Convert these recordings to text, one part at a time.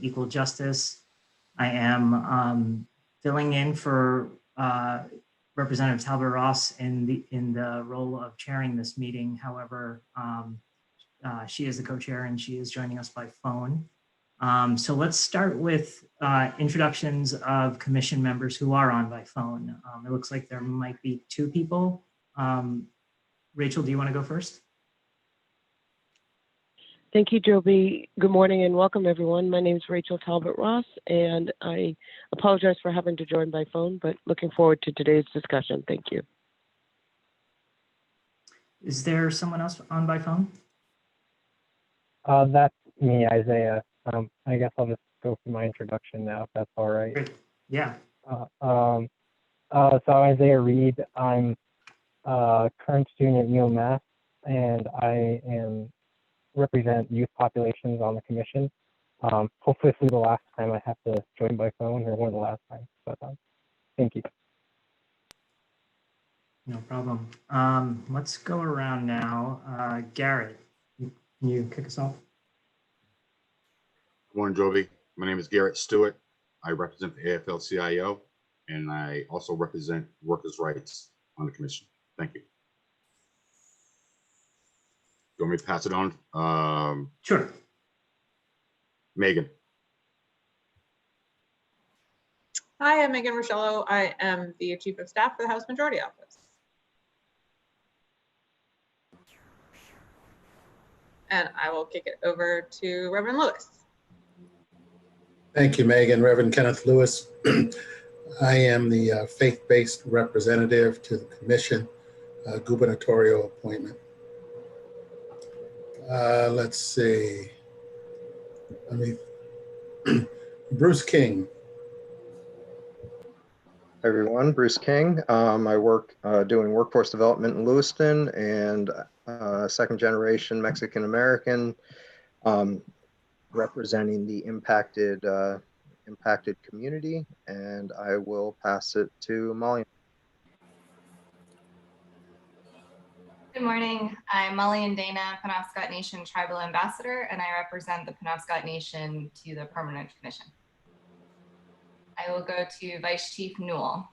Equal Justice. I am filling in for Representative Talbot Ross in the role of chairing this meeting. However, she is the co-chair and she is joining us by phone. So let's start with introductions of commission members who are on by phone. It looks like there might be two people. Rachel, do you want to go first? Thank you, Joby. Good morning and welcome, everyone. My name is Rachel Talbot Ross, and I apologize for having to join by phone, but looking forward to today's discussion. Thank you. Is there someone else on by phone? That's me, Isaiah. I guess I'll just go for my introduction now, if that's all right. Great. Yeah. So Isaiah Reed. I'm a current student at UMass, and I represent youth populations on the commission. Hopefully this is the last time I have to join by phone, or one of the last times, but thank you. No problem. Let's go around now. Garrett, can you kick us off? Good morning, Jovi. My name is Garrett Stewart. I represent the AFL-CIO, and I also represent workers' rights on the commission. Thank you. You want me to pass it on? Sure. Megan. Hi, I'm Megan Rochello. I am the Chief of Staff for the House Majority Office. And I will kick it over to Reverend Lewis. Thank you, Megan. Reverend Kenneth Lewis. I am the faith-based representative to the commission, gubernatorial appointment. Let's see. Bruce King. Hi everyone, Bruce King. I work doing workforce development in Lewiston, and second generation Mexican American, representing the impacted community, and I will pass it to Molly. Good morning. I'm Molly and Dana, Penobscot Nation Tribal Ambassador, and I represent the Penobscot Nation to the Permanent Commission. I will go to Vice Chief Newell.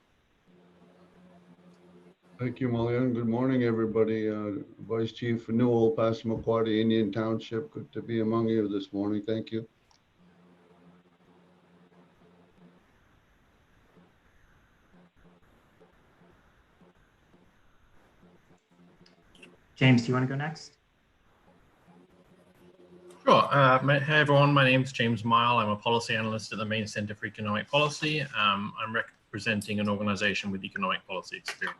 Thank you, Molly. Good morning, everybody. Vice Chief Newell, Passamaquoddy Indian Township. Good to be among you this morning. Thank you. James, do you want to go next? Sure. Hey everyone, my name is James Mile. I'm a policy analyst at the Maine Center for Economic Policy. I'm representing an organization with economic policy experience.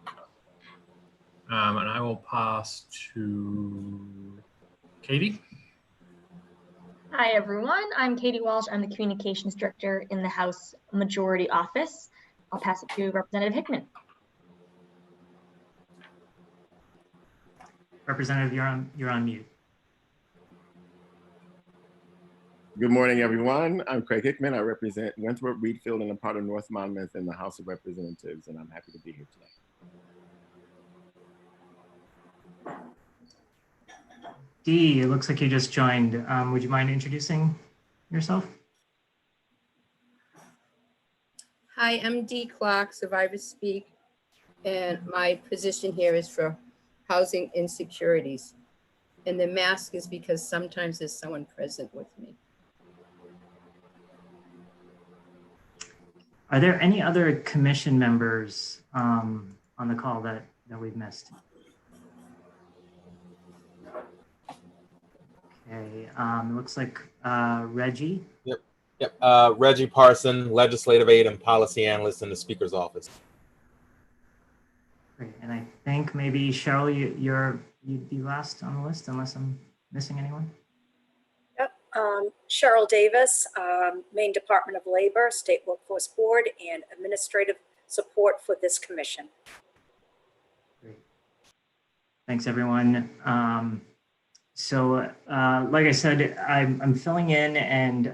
And I will pass to Katie. Hi everyone, I'm Katie Walsh. I'm the Communications Director in the House Majority Office. I'll pass it to Representative Hickman. Representative, you're on mute. Good morning, everyone. I'm Craig Hickman. I represent Winthrop, Reedfield, and a part of North Monmouth in the House of Representatives, and I'm happy to be here today. Dee, it looks like you just joined. Would you mind introducing yourself? Hi, I'm Dee Clark, Survivors Speak, and my position here is for housing insecurities. And the mask is because sometimes there's someone present with me. Are there any other commission members on the call that we've missed? Okay, it looks like Reggie. Yep. Reggie Parson, legislative aide and policy analyst in the Speaker's office. Great, and I think maybe Cheryl, you'd be last on the list unless I'm missing anyone. Yep, Cheryl Davis, Maine Department of Labor, State Workforce Board, and administrative support for this commission. Great. Thanks, everyone. So like I said, I'm filling in and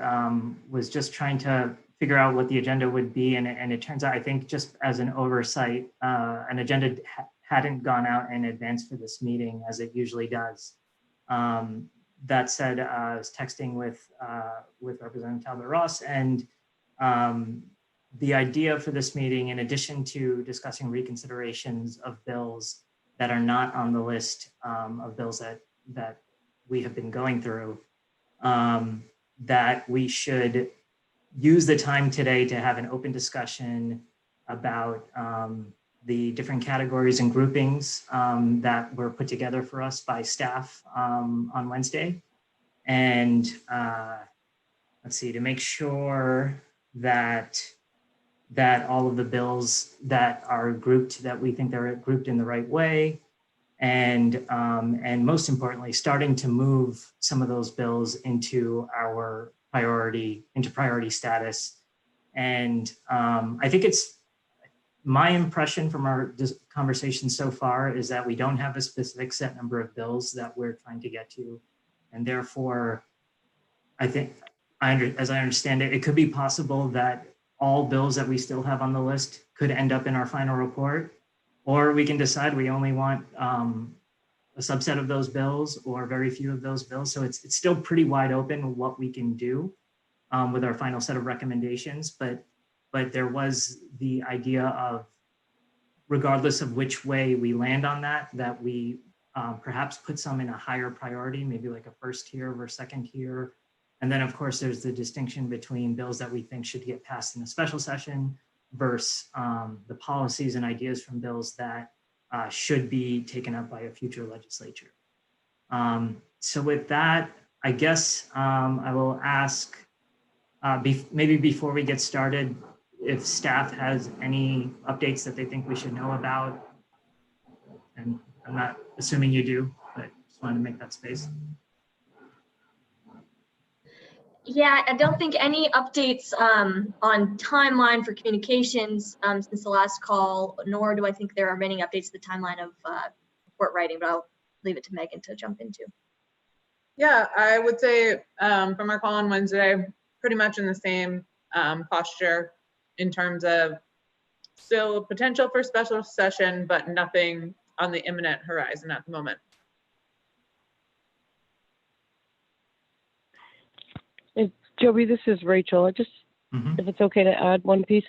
was just trying to figure out what the agenda would be. And it turns out, I think just as an oversight, an agenda hadn't gone out in advance for this meeting as it usually does. that said, I was texting with Representative Talbot Ross, and the idea for this meeting, in addition to discussing reconsiderations of bills that are not on the list of bills that we have been going through, that we should use the time today to have an open discussion about the different categories and groupings that were put together for us by staff on Wednesday. And let's see, to make sure that all of the bills that are grouped, that we think they're grouped in the right way, and most importantly, starting to move some of those bills into our priority status. And I think it's my impression from our conversation so far is that we don't have a specific set number of bills that we're trying to get to, and therefore, I think, as I understand it, it could be possible that all bills that we still have on the list could end up in our final report, or we can decide we only want a subset of those bills or very few of those bills. So it's still pretty wide open what we can do with our final set of recommendations. But there was the idea of, regardless of which way we land on that we perhaps put some in a higher priority, maybe like a first tier or second tier. And then of course, there's the distinction between bills that we think should get passed in a special session versus the policies and ideas from bills that should be taken up by a future legislature. So with that, I guess I will ask, maybe before we get started, if staff has any updates that they think we should know about. And I'm not assuming you do, but just wanted to make that space. Yeah, I don't think any updates on timeline for communications since the last call, nor do I think there are many updates to the timeline of report writing, but I'll leave it to Megan to jump into. Yeah, I would say from our call on Wednesday, pretty much in the same posture in terms of still potential for special session, but nothing on the imminent horizon at the moment. Joey, this is Rachel. I just, if it's okay to add one piece.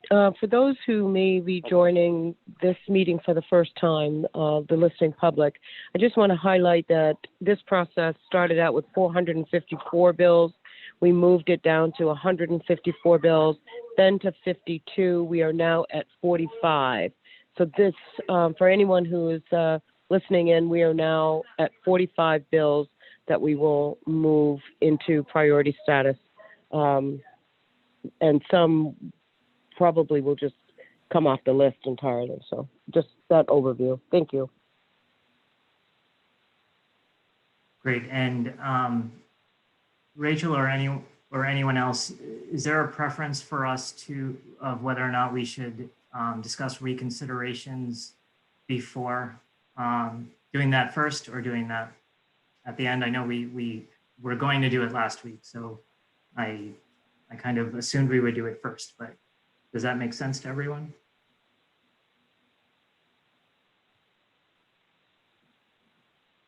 For those who may be joining this meeting for the first time, the listening public, I just want to highlight that this process started out with 454 bills. We moved it down to 154 bills, then to 52. We are now at 45. So this, for anyone who is listening in, we are now at 45 bills that we will move into priority status. And some probably will just come off the list entirely. So just that overview. Thank you. Great. And Rachel or anyone else, is there a preference for us of whether or not we should discuss reconsiderations before doing that first or doing that at the end? I know we were going to do it last week, so I kind of assumed we would do it first, but does that make sense to everyone?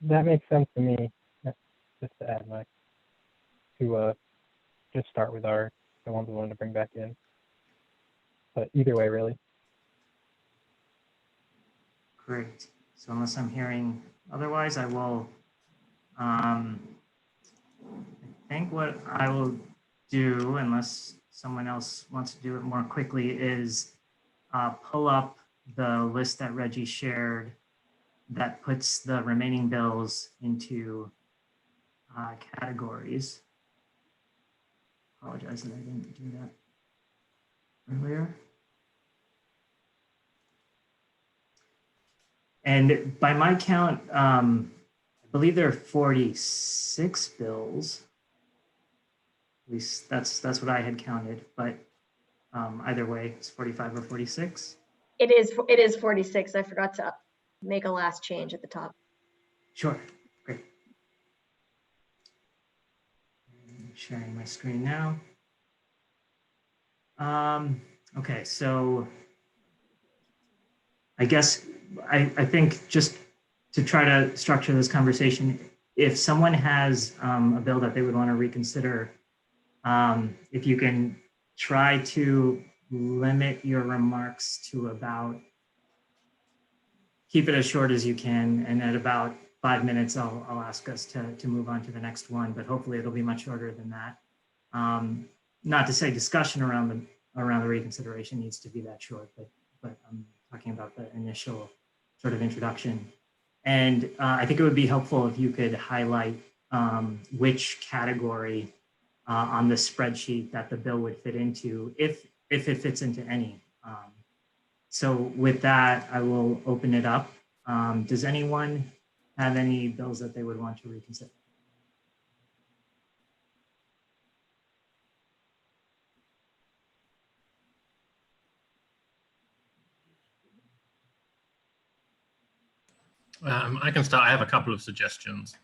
That makes sense to me. Just to add just start with the ones we wanted to bring back in. But either way, really. Great. So unless I'm hearing otherwise, I will. I think what I will do, unless someone else wants to do it more quickly, is pull up the list that Reggie shared that puts the remaining bills into categories. Apologize that I didn't do that earlier. And by my count, I believe there are 46 bills. At least that's what I had counted, but either way, it's 45 or 46. It is 46. I forgot to make a last change at the top. Sure, great. I'm sharing my screen now. Okay, so I guess I think just to try to structure this conversation, if someone has a bill that they would want to reconsider, if you can try to limit your remarks to about, keep it as short as you can, and at about 5 minutes, I'll ask us to move on to the next one, but hopefully it'll be much shorter than that. Not to say discussion around the reconsideration needs to be that short, but I'm talking about the initial sort of introduction. And I think it would be helpful if you could highlight which category on the spreadsheet that the bill would fit into, if it fits into any. So with that, I will open it up. Does anyone have any bills that they would want to reconsider? I can start. I have a couple of suggestions.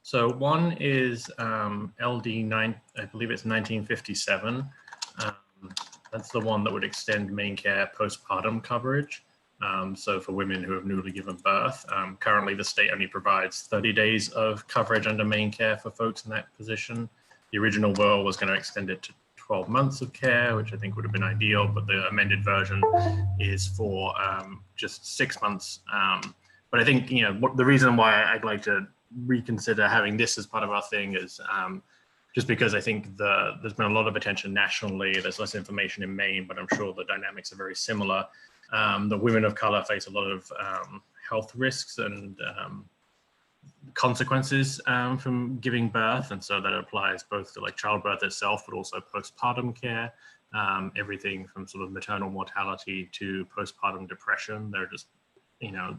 So one is LD9, I believe it's 1957. That's the one that would extend Maine Care postpartum coverage. So for women who have newly given birth, currently the state only provides 30 days of coverage under Maine Care for folks in that position. The original bill was going to extend it to 12 months of care, which I think would have been ideal, but the amended version is for just 6 months. But I think, you know, the reason why I'd like to reconsider having this as part of our thing is just because I think there's been a lot of attention nationally. There's less information in Maine, but I'm sure the dynamics are very similar. The women of color face a lot of health risks and consequences from giving birth, and so that applies both to like childbirth itself, but also postpartum care. Everything from sort of maternal mortality to postpartum depression. They're just, you know,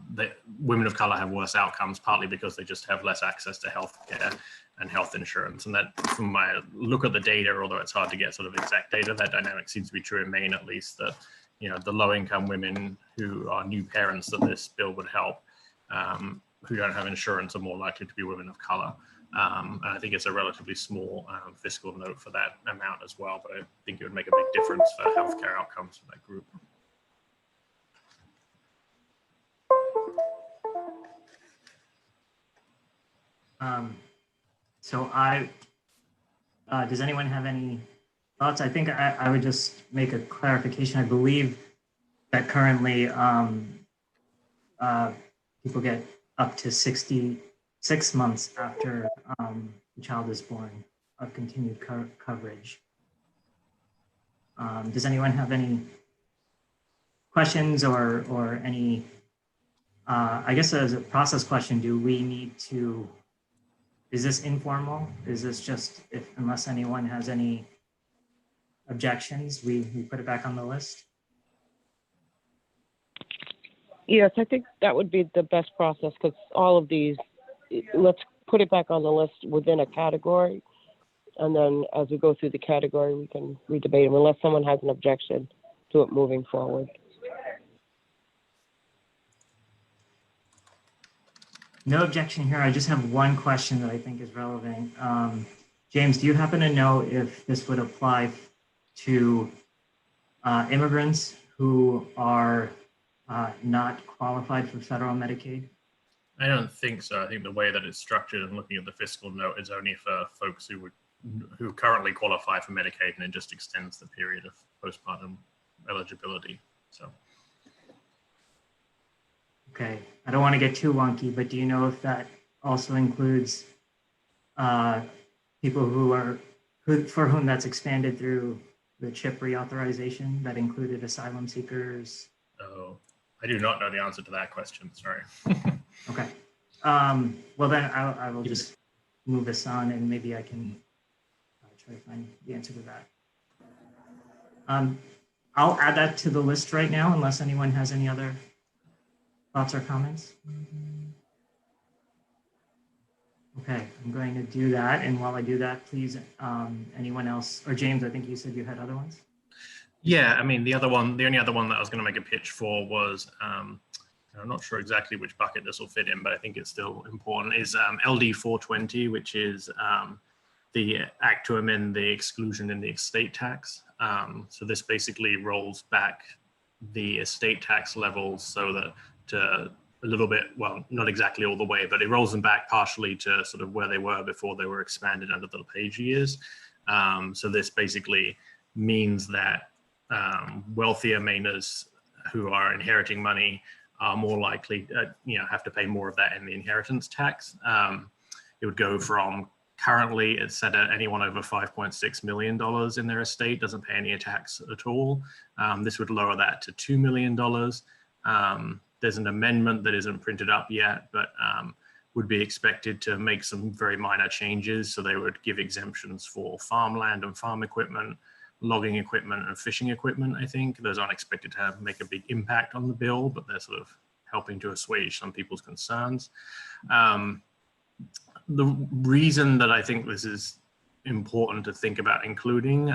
women of color have worse outcomes, partly because they just have less access to health care and health insurance. And that, from my look at the data, although it's hard to get sort of exact data, that dynamic seems to be true in Maine, at least, that, you know, the low-income women who are new parents that this bill would help, who don't have insurance, are more likely to be women of color. And I think it's a relatively small fiscal note for that amount as well, but I think it would make a big difference for healthcare outcomes for that group. Does anyone have any thoughts? I think I would just make a clarification. I believe that currently people get up to 66 months after the child is born of continued coverage. Does anyone have any questions or any, I guess as a process question, do we need to, is this informal? Is this just, unless anyone has any objections, we put it back on the list? Yes, I think that would be the best process, because all of these, let's put it back on the list within a category. And then as we go through the category, we can redebate them unless someone has an objection to it moving forward. No objection here. I just have one question that I think is relevant. James, do you happen to know if this would apply to immigrants who are not qualified for federal Medicaid? I don't think so. I think the way that it's structured and looking at the fiscal note is only for folks who currently qualify for Medicaid, and it just extends the period of postpartum eligibility. So. Okay, I don't want to get too wonky, but do you know if that also includes people for whom that's expanded through the CHIP reauthorization that included asylum seekers? Oh, I do not know the answer to that question, sorry. Okay, well then I will just move us on, and maybe I can try to find the answer to that. I'll add that to the list right now, unless anyone has any other thoughts or comments? Okay, I'm going to do that. And while I do that, please, anyone else, or James, I think you said you had other ones? Yeah, I mean, the only other one that I was going to make a pitch for was, I'm not sure exactly which bucket this will fit in, but I think it's still important, is LD 420, which is the act to amend the exclusion in the estate tax. So this basically rolls back the estate tax levels so that to a little bit, well, not exactly all the way, but it rolls them back partially to sort of where they were before they were expanded under the LePage years. So this basically means that wealthier Mainers who are inheriting money are more likely, have to pay more of that in the inheritance tax. It would go from currently it's set at anyone over $5.6 million in their estate doesn't pay any tax at all. This would lower that to $2 million. There's an amendment that isn't printed up yet, but would be expected to make some very minor changes. So they would give exemptions for farmland and farm equipment, logging equipment and fishing equipment, I think. Those aren't expected to make a big impact on the bill, but they're sort of helping to assuage some people's concerns. The reason that I think this is important to think about including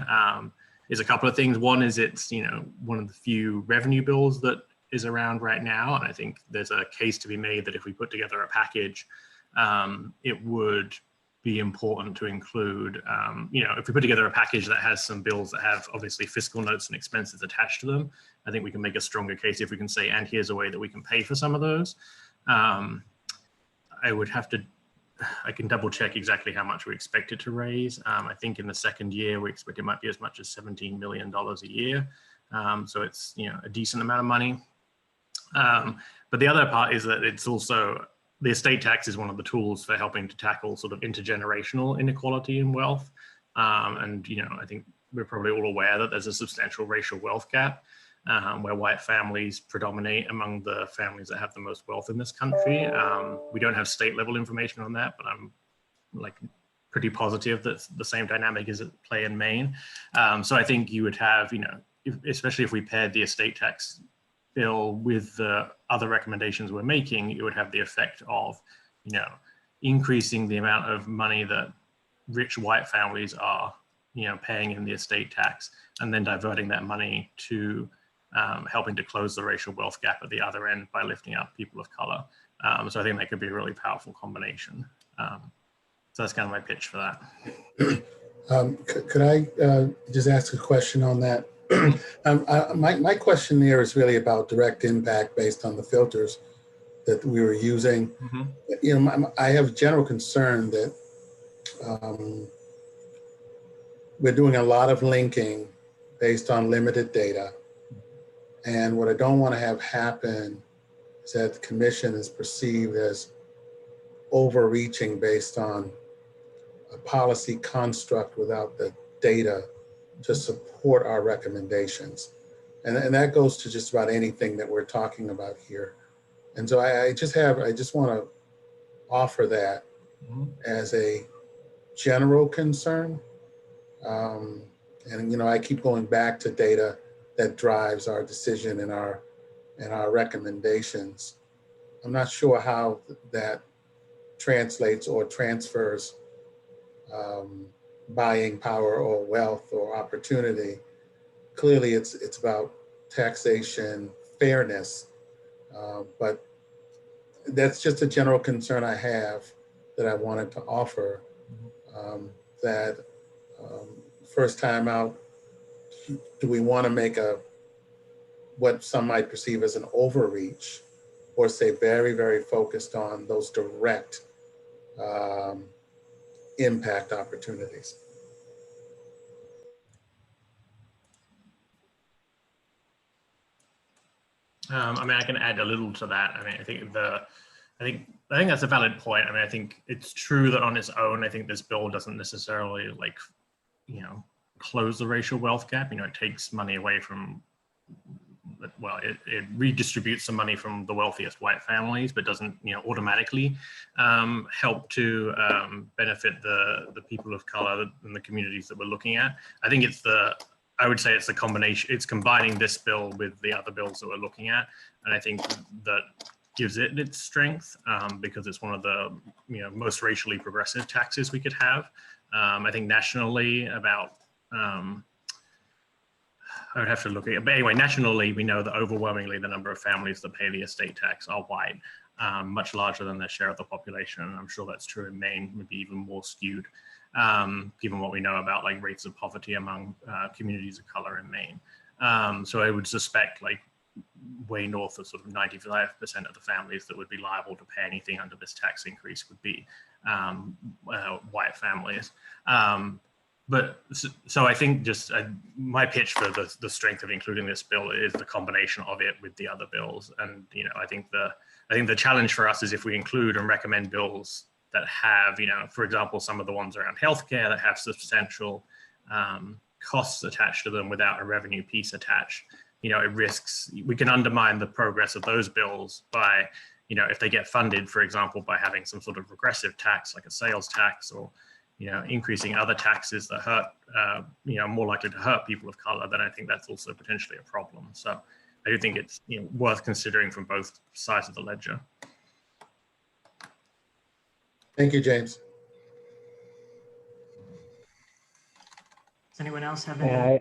is a couple of things. One is it's, one of the few revenue bills that is around right now. And I think there's a case to be made that if we put together a package, it would be important to include, if we put together a package that has some bills that have obviously fiscal notes and expenses attached to them, I think we can make a stronger case if we can say, and here's a way that we can pay for some of those. I can double check exactly how much we expect it to raise. I think in the second year, we expect it might be as much as $17 million a year. So it's, a decent amount of money. But the other part is that it's also, the estate tax is one of the tools for helping to tackle sort of intergenerational inequality in wealth. And, I think we're probably all aware that there's a substantial racial wealth gap where white families predominate among the families that have the most wealth in this country. We don't have state level information on that, but I'm pretty positive that the same dynamic is at play in Maine. So I think you would have, especially if we paired the estate tax bill with the other recommendations we're making, it would have the effect of, increasing the amount of money that rich white families are, paying in the estate tax, and then diverting that money to helping to close the racial wealth gap at the other end by lifting up people of color. So I think that could be a really powerful combination. So that's kind of my pitch for that. Could I just ask a question on that? My question there is really about direct impact based on the filters that we were using. I have a general concern that we're doing a lot of linking based on limited data. And what I don't want to have happen is that the commission is perceived as overreaching based on a policy construct without the data to support our recommendations. And that goes to just about anything that we're talking about here. And so I just want to offer that as a general concern. And I keep going back to data that drives our decision and our recommendations. I'm not sure how that translates or transfers buying power or wealth or opportunity. Clearly, it's about taxation fairness, but that's just a general concern I have that I wanted to offer. That first time out, do we want to make what some might perceive as an overreach, or say very, very focused on those direct impact opportunities? I can add a little to that. I think that's a valid point. I think it's true that on its own, I think this bill doesn't necessarily close the racial wealth gap. It takes money away from, well, it redistributes some money from the wealthiest white families, but doesn't, automatically help to benefit the people of color and the communities that we're looking at. I think I would say it's the combination, it's combining this bill with the other bills that we're looking at. And I think that gives it its strength because it's one of the most racially progressive taxes we could have. I think nationally I would have to look at it. But anyway, nationally, we know that overwhelmingly the number of families that pay the estate tax are white, much larger than their share of the population. And I'm sure that's true in Maine, maybe even more skewed, given what we know about rates of poverty among communities of color in Maine. So I would suspect way north of sort of 95% of the families that would be liable to pay anything under this tax increase would be white families. So I think just my pitch for the strength of including this bill is the combination of it with the other bills. And, you know, I think the challenge for us is if we include and recommend bills that have, you know, for example, some of the ones around healthcare that have substantial costs attached to them without a revenue piece attached, you know, we can undermine the progress of those bills by, you know, if they get funded, for example, by having some sort of regressive tax like a sales tax, or, you know, increasing other taxes that hurt, you know, more likely to hurt people of color, then I think that's also potentially a problem. So I do think it's, you know, worth considering from both sides of the ledger. Thank you, James. Does anyone else have any?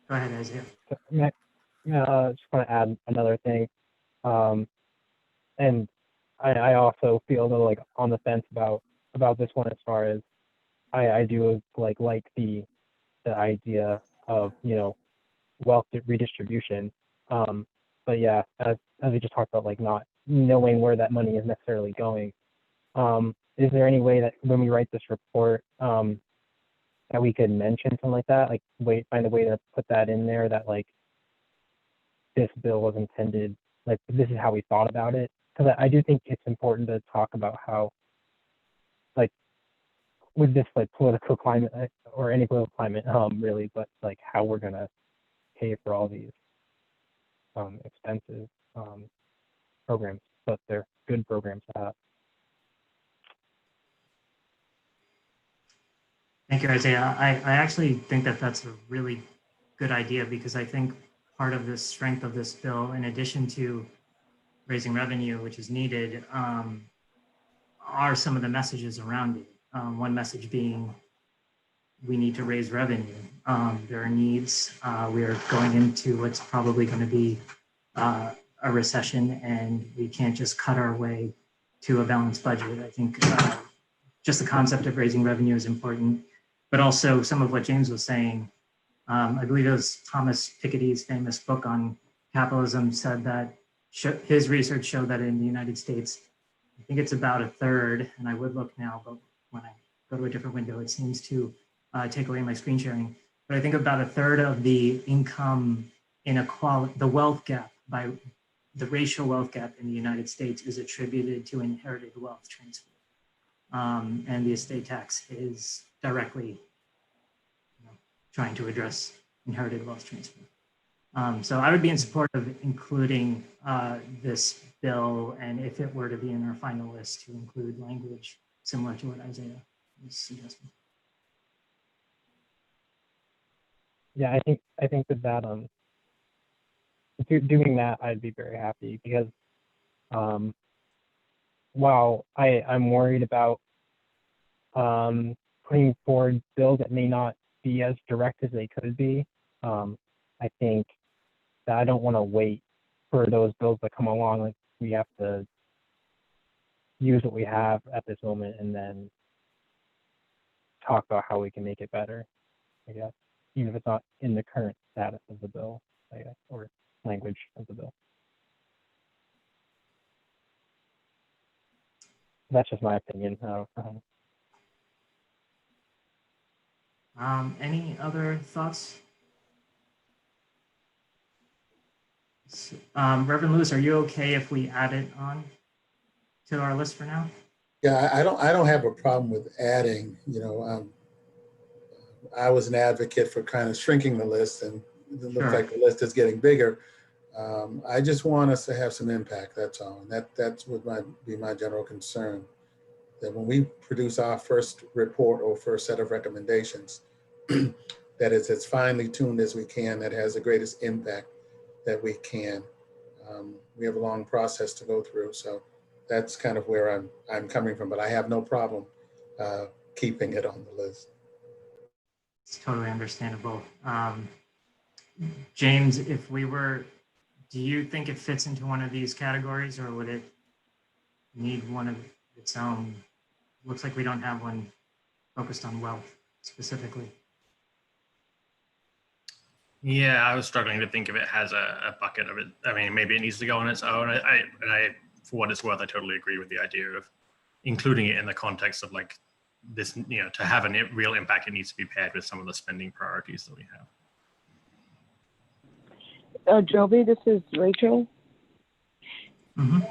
Go ahead, Isaiah. I just want to add another thing. And I also feel a little like on the fence about this one, as far as I do like the idea of, you know, wealth redistribution. But yeah, as we just talked about, like not knowing where that money is necessarily going. Is there any way that when we write this report, that we could mention something like that, like find a way to put that in there, that like this bill was intended, like this is how we thought about it? Because I do think it's important to talk about how, like, with this like political climate, or any political climate, really, but like how we're gonna pay for all these expensive programs, but they're good programs to have. Thank you, Isaiah. I actually think that that's a really good idea, because I think part of the strength of this bill, in addition to raising revenue, which is needed, are some of the messages around it. One message being, we need to raise revenue. There are needs. We are going into what's probably going to be a recession, and we can't just cut our way to a balanced budget. I think just the concept of raising revenue is important, but also some of what James was saying. I believe it was Thomas Piketty's famous book on capitalism said that his research showed that in the United States, I think it's about a third, and I would look now, but when I go to a different window, it seems to take away my screen sharing. But I think about a third of the income inequality, the wealth gap, by the racial wealth gap in the United States, is attributed to inherited wealth transfer. And the estate tax is directly trying to address inherited wealth transfer. So I would be in support of including this bill, and if it were to be in our final list, to include language similar to what Isaiah was suggesting. Yeah, I think that doing that, I'd be very happy, because while I'm worried about putting forward bills that may not be as direct as they could be, I think that I don't want to wait for those bills that come along. Like, we have to use what we have at this moment and then talk about how we can make it better, I guess, even if it's not in the current status of the bill, I guess, or language of the bill. That's just my opinion. Any other thoughts? Reverend Lewis, are you okay if we add it on to our list for now? Yeah, I don't have a problem with adding. You know, I was an advocate for kind of shrinking the list, and it looks like the list is getting bigger. I just want us to have some impact. That's all, and that's what might be my general concern. That when we produce our first report or first set of recommendations, that is as finely tuned as we can, that has the greatest impact that we can. We have a long process to go through, so that's kind of where I'm coming from, but I have no problem keeping it on the list. It's totally understandable. James, do you think it fits into one of these categories, or would it need one of its own? Looks like we don't have one focused on wealth specifically. Yeah, I was struggling to think of it as a bucket of it. I mean, maybe it needs to go on its own. I, for what it's worth, I totally agree with the idea of including it in the context of like this, you know, to have a real impact, it needs to be paired with some of the spending priorities that we have. Joby, this is Rachel. Mhm.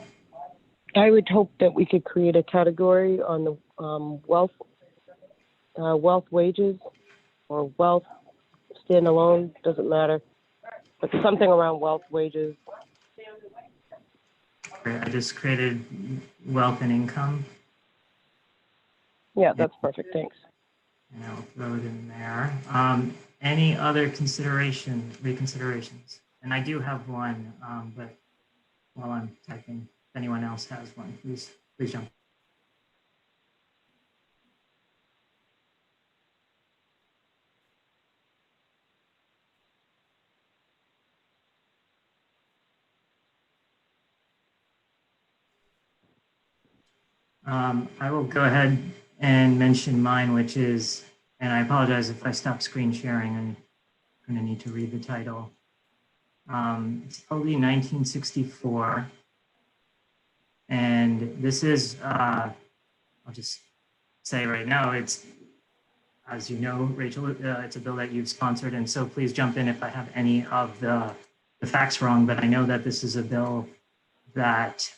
I would hope that we could create a category on the wealth wages or wealth standalone, doesn't matter, but something around wealth wages. Great. I just created wealth and income. Yeah, that's perfect. Thanks. And I'll throw it in there. Any other reconsiderations? And I do have one, but while I'm typing, if anyone else has one, please jump. I will go ahead and mention mine, which is, and I apologize if I stop screen sharing, I'm going to need to read the title. It's LD 1964. And this is, I'll just say right now, it's, as you know, Rachel, it's a bill that you've sponsored. And so please jump in if I have any of the facts wrong, but I know that this is a bill that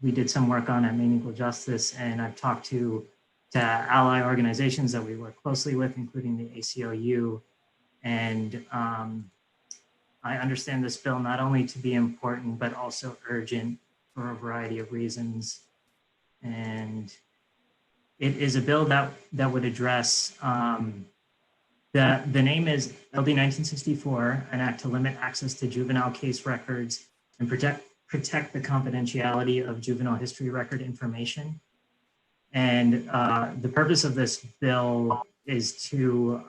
we did some work on at Maine Equal Justice, and I've talked to ally organizations that we work closely with, including the ACLU. And I understand this bill not only to be important, but also urgent for a variety of reasons. And it is a bill that would address, the name is LD 1964, an act to limit access to juvenile case records and protect the confidentiality of juvenile history record information. And the purpose of this bill is to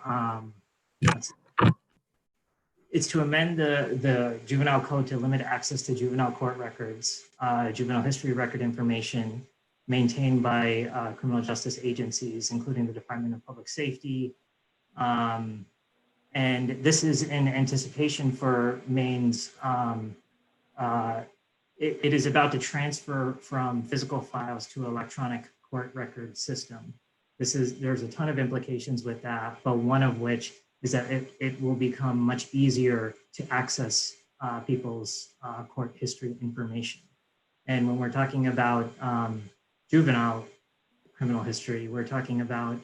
amend the juvenile code to limit access to juvenile court records, juvenile history record information maintained by criminal justice agencies, including the Department of Public Safety. And this is in anticipation for Maine's, it is about to transfer from physical files to electronic court record system. There's a ton of implications with that, but one of which is that it will become much easier to access people's court history information. And when we're talking about juvenile criminal history, we're talking about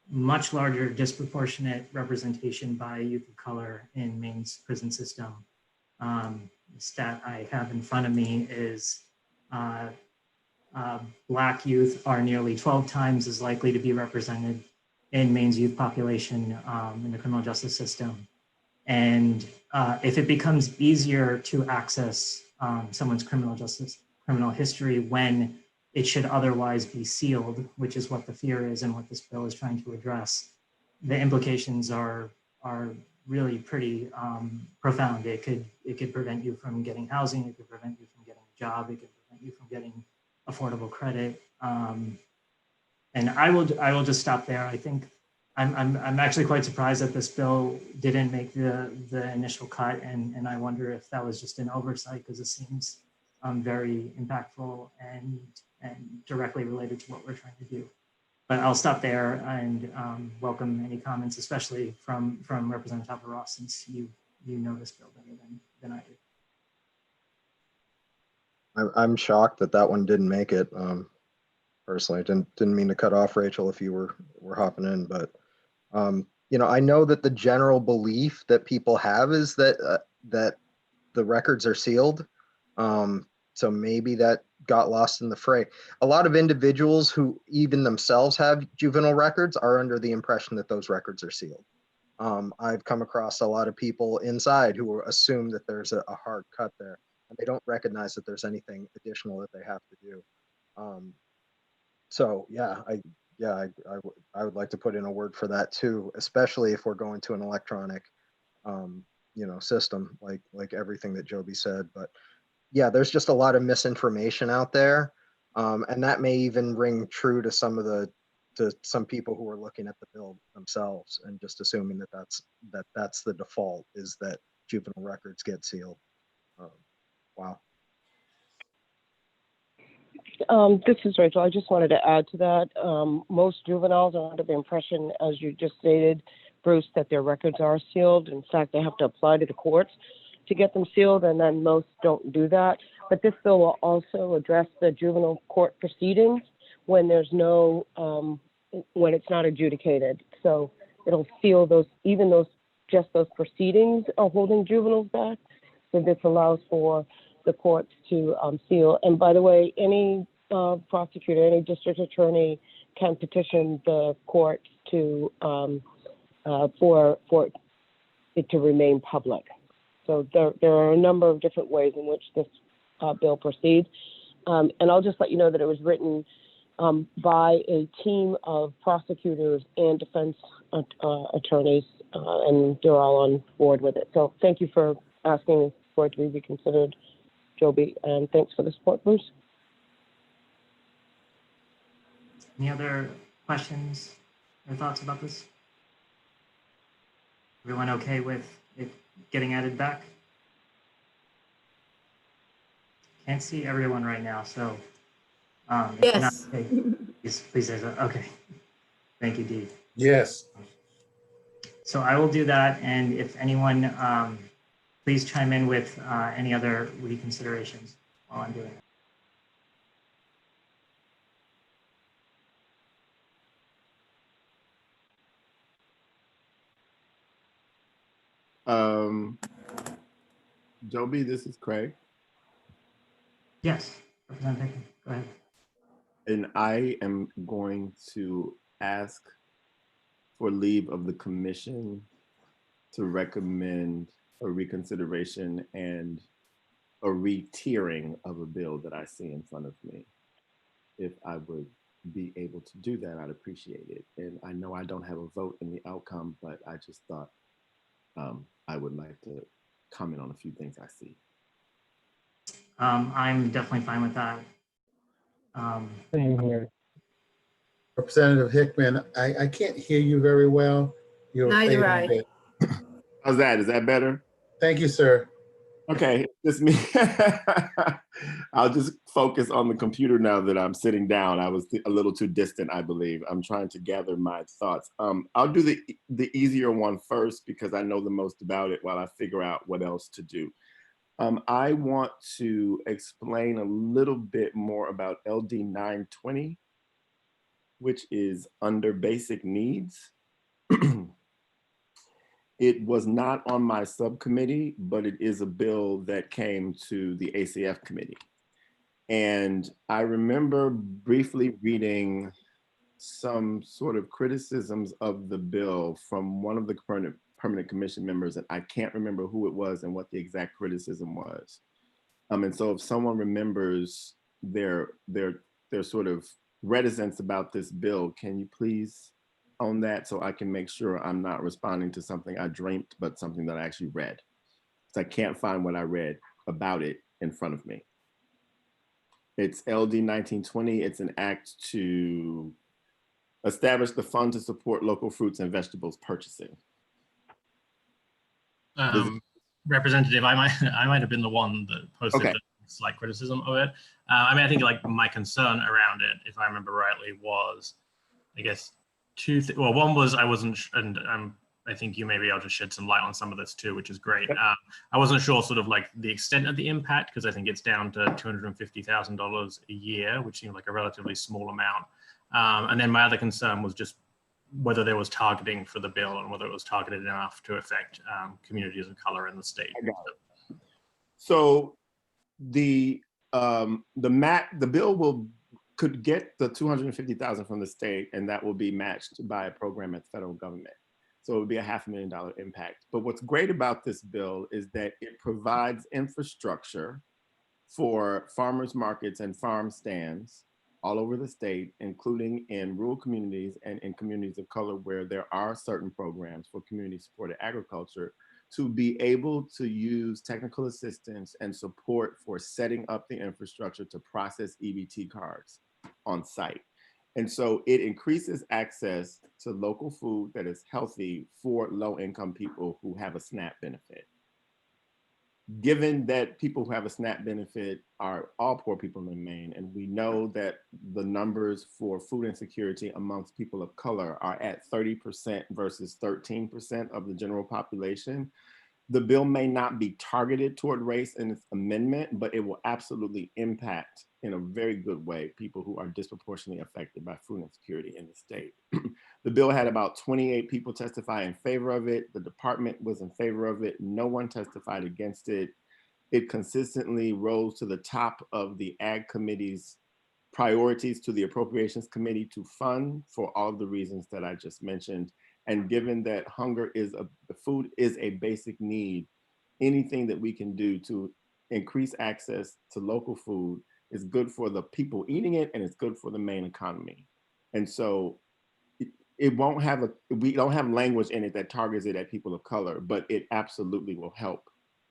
much larger disproportionate representation by youth of color in Maine's prison system. The stat I have in front of me is Black youth are nearly 12 times as likely to be represented in Maine's youth population in the criminal justice system. And if it becomes easier to access someone's criminal history when it should otherwise be sealed, which is what the fear is and what this bill is trying to address, the implications are really pretty profound. It could prevent you from getting housing. It could prevent you from getting a job. It could prevent you from getting affordable credit. And I will just stop there. I think I'm actually quite surprised that this bill didn't make the initial cut, and I wonder if that was just an oversight, because it seems very impactful and directly related to what we're trying to do. But I'll stop there and welcome any comments, especially from Representative Talbot Ross, since you know this bill better than I do. I'm shocked that one didn't make it. Personally, didn't mean to cut off Rachel if you were hopping in, but you know, I know that the general belief that people have is that that the records are sealed. So maybe that got lost in the fray. A lot of individuals who even themselves have juvenile records are under the impression that those records are sealed. I've come across a lot of people inside who assume that there's a hard cut there, and they don't recognize that there's anything additional that they have to do. So yeah, I would like to put in a word for that too, especially if we're going to an electronic, you know, system like everything that Joby said. But yeah, there's just a lot of misinformation out there, and that may even ring true to some of the to some people who are looking at the bill themselves and just assuming that that's the default, is that juvenile records get sealed. Wow. This is Rachel. I just wanted to add to that. Most juveniles are under the impression, as you just stated, Bruce, that their records are sealed. In fact, they have to apply to the courts to get them sealed, and then most don't do that. But this bill will also address the juvenile court proceedings when there's no, when it's not adjudicated. So it'll seal those, even those, just those proceedings are holding juveniles back. So this allows for the courts to seal. And by the way, any prosecutor, any district attorney can petition the court to for it to remain public. So there are a number of different ways in which this bill proceeds. And I'll just let you know that it was written by a team of prosecutors and defense attorneys, and they're all on board with it. So thank you for asking for it to be reconsidered, Joby, and thanks for the support, Bruce. Any other questions or thoughts about this? Everyone okay with it getting added back? Can't see everyone right now, so Yes. okay, please say so. Okay, thank you, Dee. Yes. So I will do that, and if anyone, please chime in with any other reconsiderations while I'm doing it. Joby, this is Craig. Yes, Representative, go ahead. And I am going to ask for leave of the commission to recommend a reconsideration and a re-tiering of a bill that I see in front of me. If I would be able to do that, I'd appreciate it. And I know I don't have a vote in the outcome, but I just thought I would like to comment on a few things I see. I'm definitely fine with that. Same here. Representative Hickman, I can't hear you very well. You're Neither fading a I. bit. How's that? Is that better? Thank you, sir. Okay, just me. I'll just focus on the computer now that I'm sitting down. I was a little too distant, I believe. I'm trying to gather my thoughts. I'll do the easier one first because I know the most about it while I figure out what else to do. I want to explain a little bit more about LD 920, which is under basic needs. It was not on my subcommittee, but it is a bill that came to the ACF committee. And I remember briefly reading some sort of criticisms of the bill from one of the permanent commission members, and I can't remember who it was and what the exact criticism was. And so if someone remembers their sort of reticence about this bill, can you please on that so I can make sure I'm not responding to something I dreamt, but something that I actually read. So I can't find what I read about it in front of me. It's LD 1920. It's an act to establish the fund to support local fruits and vegetables purchasing. Representative, I might have been the one that posted Okay. the slight criticism of it. I mean, I think like my concern around it, if I remember rightly, was, I guess, well, one was I wasn't, and I think you may be able to shed some light on some of this too, which is great. I wasn't sure sort of like the extent of the impact, because I think it's down to $250,000 a year, which seemed like a relatively small amount. And then my other concern was just whether there was targeting for the bill and whether it was targeted enough to affect communities of color in the state. So the bill could get the $250,000 from the state, and that will be matched by a program at the federal government. So it would be a $500,000 impact. But what's great about this bill is that it provides infrastructure for farmers markets and farm stands all over the state, including in rural communities and in communities of color where there are certain programs for community-supported agriculture, to be able to use technical assistance and support for setting up the infrastructure to process EBT cards on site. And so it increases access to local food that is healthy for low-income people who have a SNAP benefit. Given that people who have a SNAP benefit are all poor people in Maine, and we know that the numbers for food insecurity amongst people of color are at 30% versus 13% of the general population, the bill may not be targeted toward race in its amendment, but it will absolutely impact in a very good way people who are disproportionately affected by food insecurity in the state. The bill had about 28 people testify in favor of it. The department was in favor of it. No one testified against it. It consistently rose to the top of the Ag Committee's priorities to the Appropriations Committee to fund for all of the reasons that I just mentioned. And given that food is a basic need, anything that we can do to increase access to local food is good for the people eating it, and it's good for the Maine economy. And so it won't have we don't have language in it that targets it at people of color, but it absolutely will help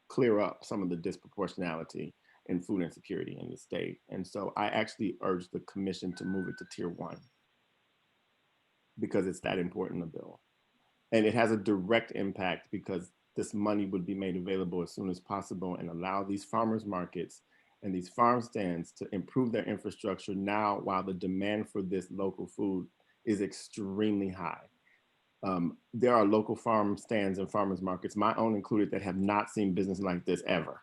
clear up some of the disproportionality in food insecurity in the state. And so I actually urge the commission to move it to tier 1 because it's that important a bill. And it has a direct impact because this money would be made available as soon as possible and allow these farmers markets and these farm stands to improve their infrastructure now while the demand for this local food is extremely high. There are local farm stands and farmers markets, my own included, that have not seen business like this ever.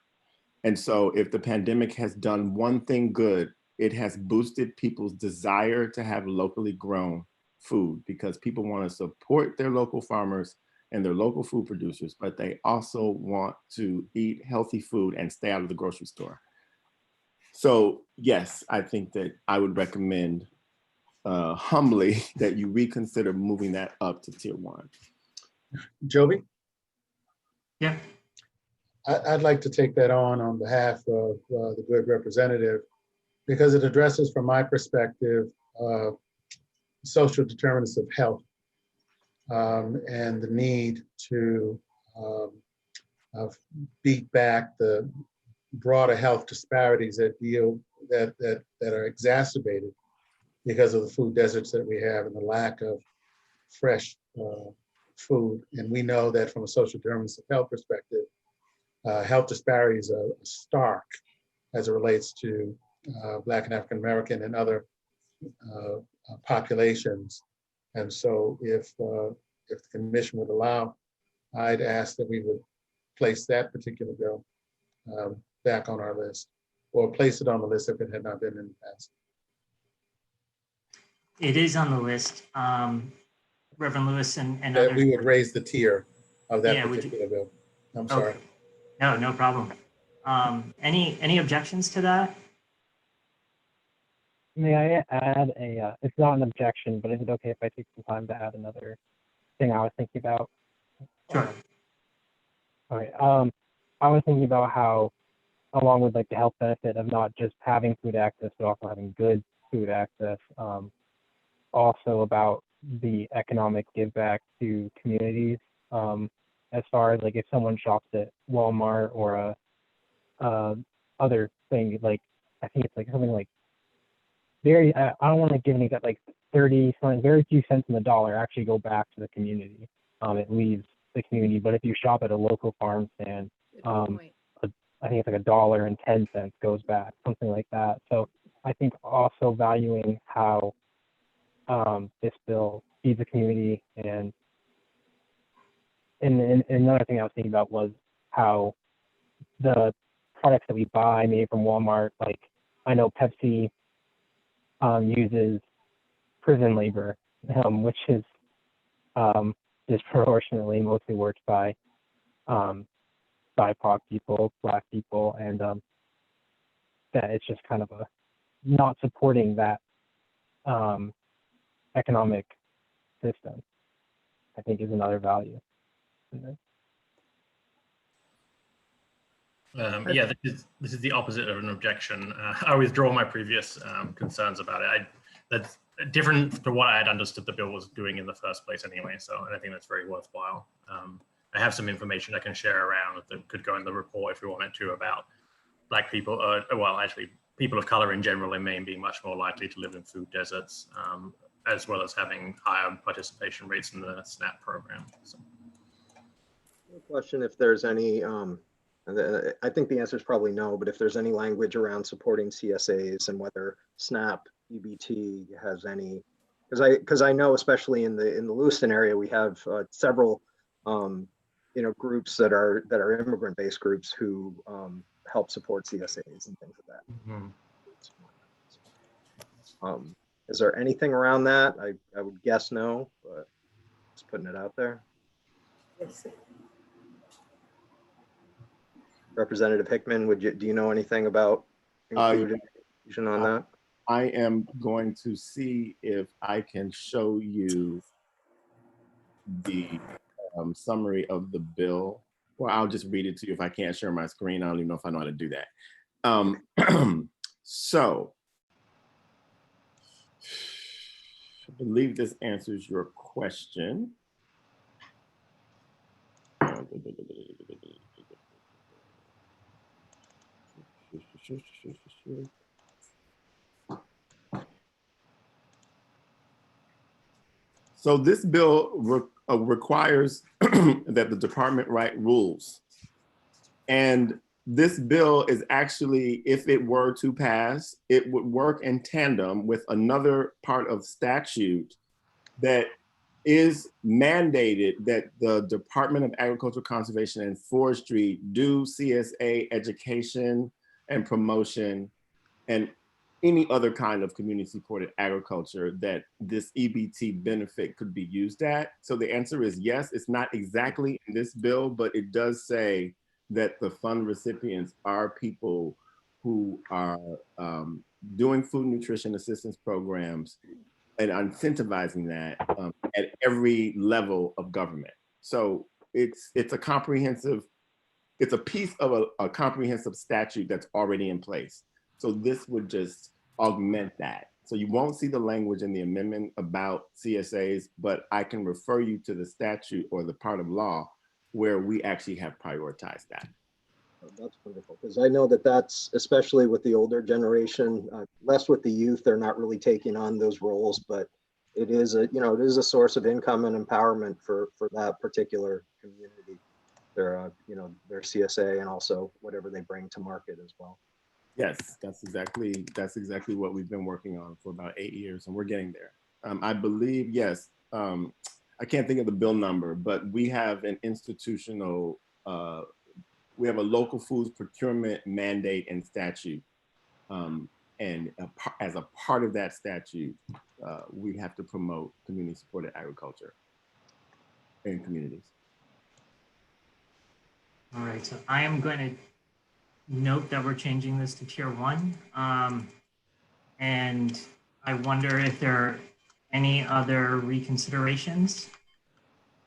And so if the pandemic has done one thing good, it has boosted people's desire to have locally grown food because people want to support their local farmers and their local food producers, but they also want to eat healthy food and stay out of the grocery store. So yes, I think that I would recommend humbly that you reconsider moving that up to tier 1. Joby? Yeah. I'd like to take that on behalf of the good representative, because it addresses, from my perspective, social determinants of health and the need to beat back the broader health disparities that are exacerbated because of the food deserts that we have and the lack of fresh food. And we know that from a social determinants of health perspective, health disparities are stark as it relates to Black and African American and other populations. And so if the commission would allow, I'd ask that we would place that particular bill back on our list, or place it on the list if it had not been in the past. It is on the list. Reverend Lewis and that others. We would raise the tier of that Yeah, particular bill. I'm sorry. Okay. No problem. Any objections to that? May I add it's not an objection, but is it okay if I take some time to add another thing I was thinking about? Sure. Okay. I was thinking about how, along with like the health benefit of not just having food access, but also having good food access, also about the economic give back to communities. As far as like if someone shops at Walmart or other thing, like I think it's like something like I don't want to give an exact, like 30 something, very few cents in the dollar actually go back to the community. It leaves the community, but if you shop at a local farm stand, I think it's like $1.10 goes back, something like that. So I think also valuing how this bill feeds the community, and another thing I was thinking about was how the products that we buy made from Walmart, like I know Pepsi uses prison labor, which is disproportionately mostly worked by BIPOC people, Black people, and that it's just kind of a not supporting that economic system, I think, is another value. Yeah, this is the opposite of an objection. I withdraw my previous concerns about it. That's different to what I had understood the bill was doing in the first place anyway, so I think that's very worthwhile. I have some information I can share around that could go in the report if we wanted to about Black people, well, actually people of color in general in Maine being much more likely to live in food deserts, as well as having higher participation rates in the SNAP program. So. Question if there's any, I think the answer is probably no, but if there's any language around supporting CSAs and whether SNAP EBT has any, because I know especially in the Lewiston area we have several groups that are immigrant-based groups who help support CSAs and things like that. Mm-hmm. Is there anything around that? I would guess no, but just putting it out there. Yes. Representative Hickman, do you know anything about inclusion on that? I am going to see if I can show you the summary of the bill. Well, I'll just read it to you. If I can't share my screen, I don't even know if I know how to do that. So, I believe this answers your question. So this bill requires that the department write rules. And this bill is actually, if it were to pass, it would work in tandem with another part of statute that is mandated that the Department of Agriculture, Conservation and Forestry do CSA education and promotion and any other kind of community supported agriculture that this EBT benefit could be used at. So the answer is yes. It's not exactly in this bill, but it does say that the fund recipients are people who are doing food nutrition assistance programs and incentivizing that at every level of government. So it's a comprehensive, it's a piece of a comprehensive statute that's already in place. So this would just augment that. So you won't see the language in the amendment about CSAs, but I can refer you to the statute or the part of law where we actually have prioritized that. That's wonderful, because I know that that's, especially with the older generation, less with the youth, they're not really taking on those roles, but it is a, it is a source of income and empowerment for that particular community. Their, their CSA and also whatever they bring to market as well. Yes, that's exactly what we've been working on for about 8 years, and we're getting there. I believe, yes, I can't think of the bill number, but we have an institutional, we have a local foods procurement mandate and statute. And as a part of that statute, we have to promote community supported agriculture in communities. All right, so I am going to note that we're changing this to tier 1. And I wonder if there are any other reconsiderations.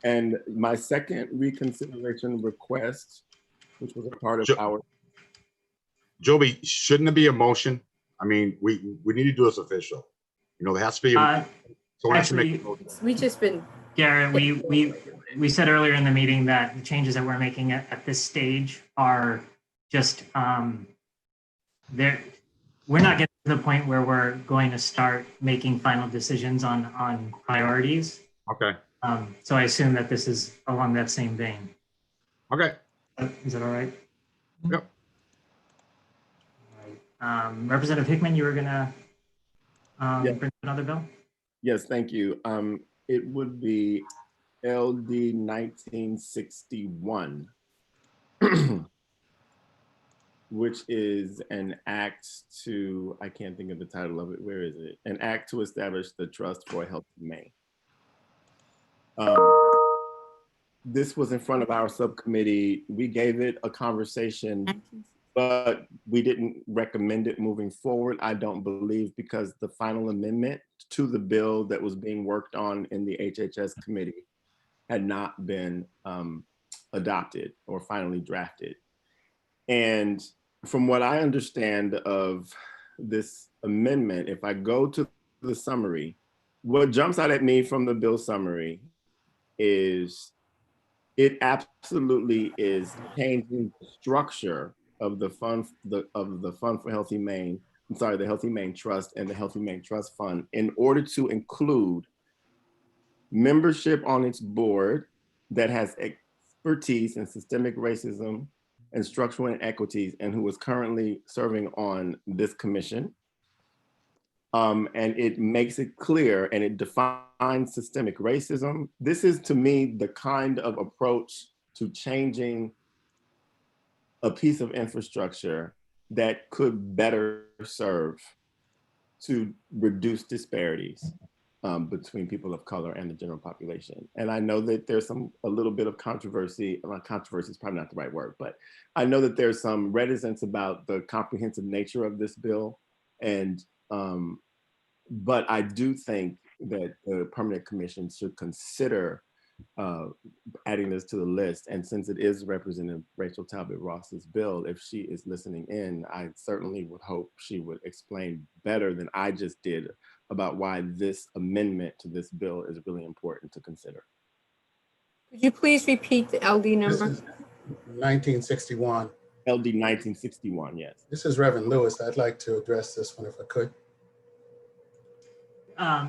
And my second reconsideration request, which was a part of our. Joby, shouldn't it be a motion? I mean, we need to do this official. There has to be. So actually, we just been. Garrett, we said earlier in the meeting that the changes that we're making at this stage are just there. We're not getting to the point where we're going to start making final decisions on priorities. Okay. So I assume that this is along that same vein. Okay. Is that all right? Yep. All right. Representative Hickman, you were gonna bring another bill? Yes, thank you. It would be LD 1961, which is an act to, I can't think of the title of it. Where is it? An act to establish the Trust for a Healthy Maine. This was in front of our subcommittee. We gave it a conversation, but we didn't recommend it moving forward, I don't believe, because the final amendment to the bill that was being worked on in the HHS committee had not been adopted or finally drafted. And from what I understand of this amendment, if I go to the summary, what jumps out at me from the bill summary is it absolutely is changing the structure of the Fund for Healthy Maine the Healthy Maine Trust and the Healthy Maine Trust Fund in order to include membership on its board that has expertise in systemic racism and structural inequities and who is currently serving on this commission. And it makes it clear and it defines systemic racism. This is, to me, the kind of approach to changing a piece of infrastructure that could better serve to reduce disparities between people of color and the general population. And I know that there's a little bit of controversy, well, controversy is probably not the right word, but I know that there's some reticence about the comprehensive nature of this bill. And, but I do think that the Permanent Commission should consider adding this to the list. And since it is Representative Rachel Talbot Ross's bill, if she is listening in, I certainly would hope she would explain better than I just did about why this amendment to this bill is really important to consider. Could you please repeat the LD number? This is 1961. LD 1961, yes. This is Reverend Lewis. I'd like to address this one if I could.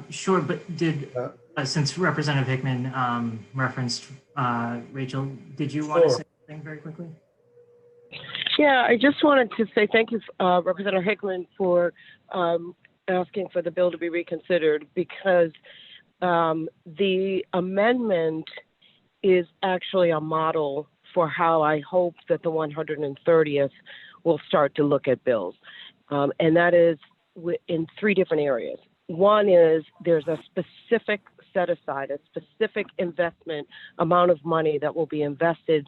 Sure, but did, since Representative Hickman referenced Rachel, did you want to say something very quickly? Yeah, I just wanted to say thank you, Representative Hickman, for asking for the bill to be reconsidered, because the amendment is actually a model for how I hope that the 130th will start to look at bills. And that is in three different areas. One is there's a specific set aside, a specific investment amount of money that will be invested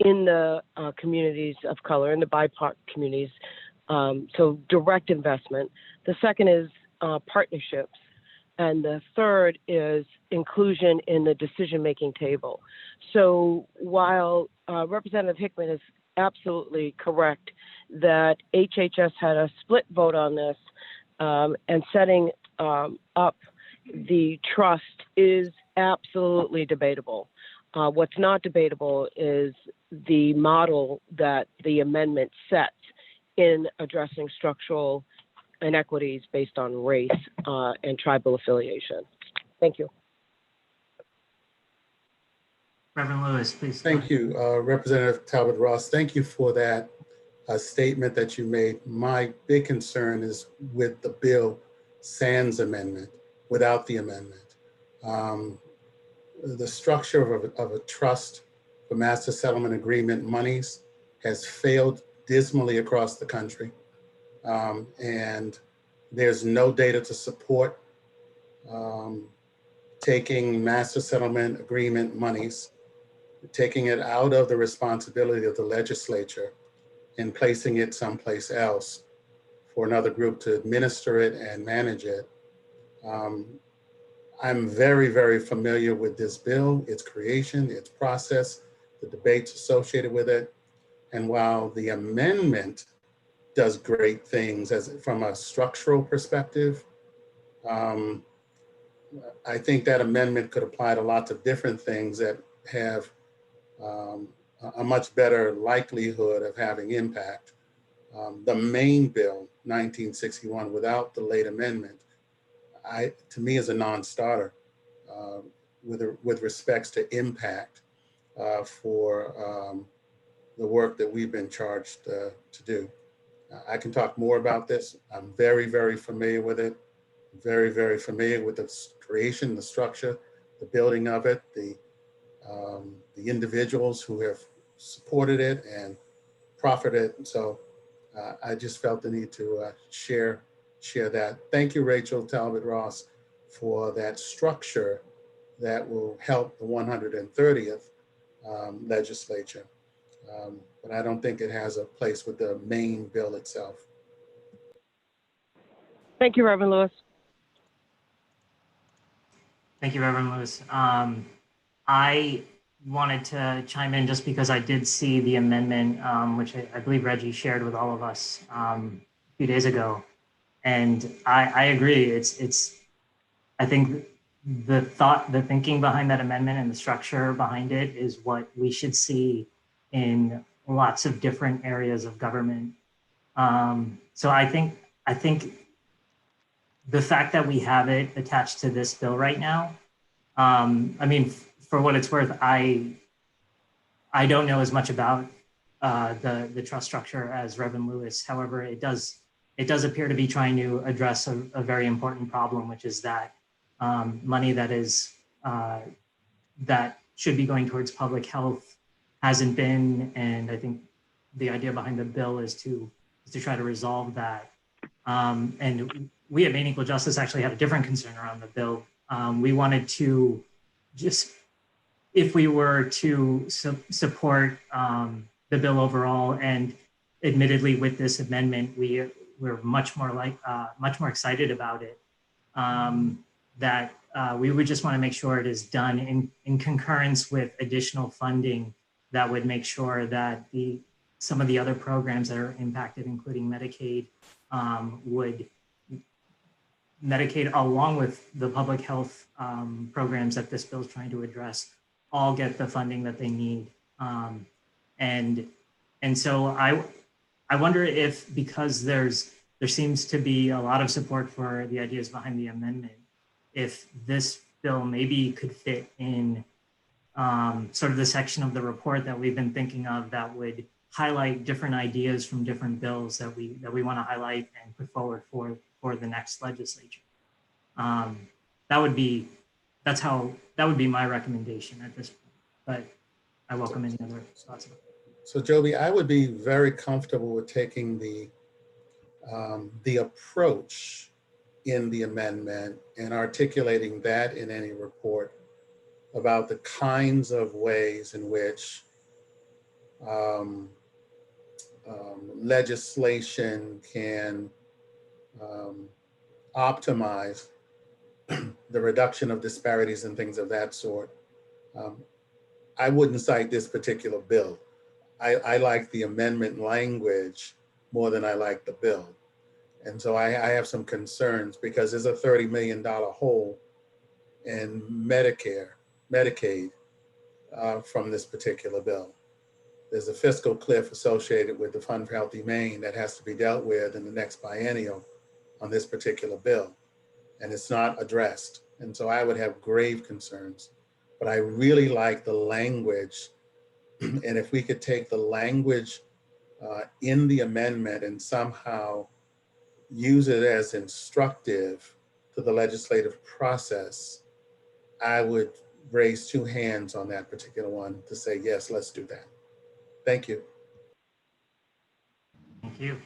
in the communities of color, in the BIPOC communities. So direct investment. The second is partnerships. And the third is inclusion in the decision-making table. So while Representative Hickman is absolutely correct that HHS had a split vote on this, and setting up the trust is absolutely debatable. What's not debatable is the model that the amendment sets in addressing structural inequities based on race and tribal affiliation. Thank you. Reverend Lewis, please. Thank you, Representative Talbot Ross. Thank you for that statement that you made. My big concern is with the bill sans amendment, without the amendment. The structure of a trust for master settlement agreement monies has failed dismally across the country. And there's no data to support taking master settlement agreement monies, taking it out of the responsibility of the legislature and placing it someplace else for another group to administer it and manage it. I'm very, very familiar with this bill, its creation, its process, the debates associated with it. And while the amendment does great things from a structural perspective, I think that amendment could apply to lots of different things that have a much better likelihood of having impact. The Maine bill, 1961, without the late amendment, to me is a non-starter with respects to impact for the work that we've been charged to do. I can talk more about this. I'm very, very familiar with it. Very, very familiar with the creation, the structure, the building of it, the individuals who have supported it and profited it. So I just felt the need to share that. Thank you, Rachel Talbot Ross, for that structure that will help the 130th legislature. But I don't think it has a place with the main bill itself. Thank you, Reverend Lewis. Thank you, Reverend Lewis. I wanted to chime in just because I did see the amendment, which I believe Reggie shared with all of us a few days ago. And I agree, I think the thinking behind that amendment and the structure behind it is what we should see in lots of different areas of government. So I think I think the fact that we have it attached to this bill right now, I mean, for what it's worth, I don't know as much about the trust structure as Reverend Lewis. However, it does appear to be trying to address a very important problem, which is that money that is that should be going towards public health hasn't been, and I think the idea behind the bill is to try to resolve that. And we at Maine Equal Justice actually had a different concern around the bill. We wanted to just, if we were to support the bill overall, and admittedly with this amendment, we're much more excited about it. That we would just want to make sure it is done in concurrence with additional funding that would make sure that some of the other programs that are impacted, including Medicaid, Medicaid along with the public health programs that this bill is trying to address, all get the funding that they need. And so I wonder if, because there seems to be a lot of support for the ideas behind the amendment, if this bill maybe could fit in sort of the section of the report that we've been thinking of that would highlight different ideas from different bills that we want to highlight and put forward for the next legislature. That would be my recommendation at this point, but I welcome any other thoughts. So Joby, I would be very comfortable with taking the approach in the amendment and articulating that in any report about the kinds of ways in which legislation can optimize the reduction of disparities and things of that sort. I wouldn't cite this particular bill. I like the amendment language more than I like the bill. And so I have some concerns because there's a $30 million hole in Medicaid from this particular bill. There's a fiscal cliff associated with the Fund for Healthy Maine that has to be dealt with in the next biennial on this particular bill, and it's not addressed. And so I would have grave concerns, but I really like the language. And if we could take the language in the amendment and somehow use it as instructive to the legislative process, I would raise two hands on that particular one to say, yes, let's do that. Thank you. Thank you.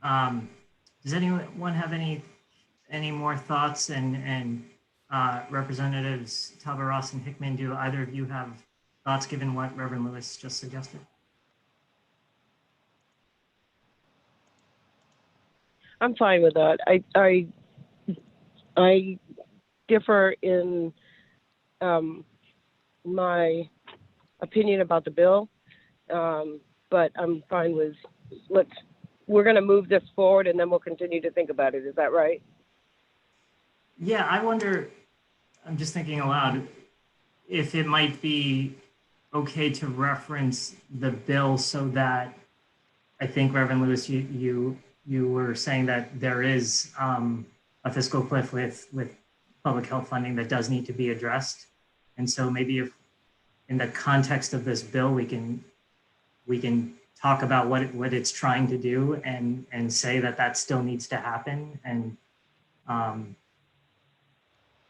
Does anyone have any more thoughts? And Representatives Talbot Ross and Hickman, do either of you have thoughts given what Reverend Lewis just suggested? I'm fine with that. I differ in my opinion about the bill, but I'm fine with we're going to move this forward and then we'll continue to think about it. Is that right? Yeah, I wonder, I'm just thinking aloud, if it might be okay to reference the bill so that, I think Reverend Lewis, you were saying that there is a fiscal cliff with public health funding that does need to be addressed. And so maybe if in the context of this bill, we can talk about what it's trying to do and say that still needs to happen. And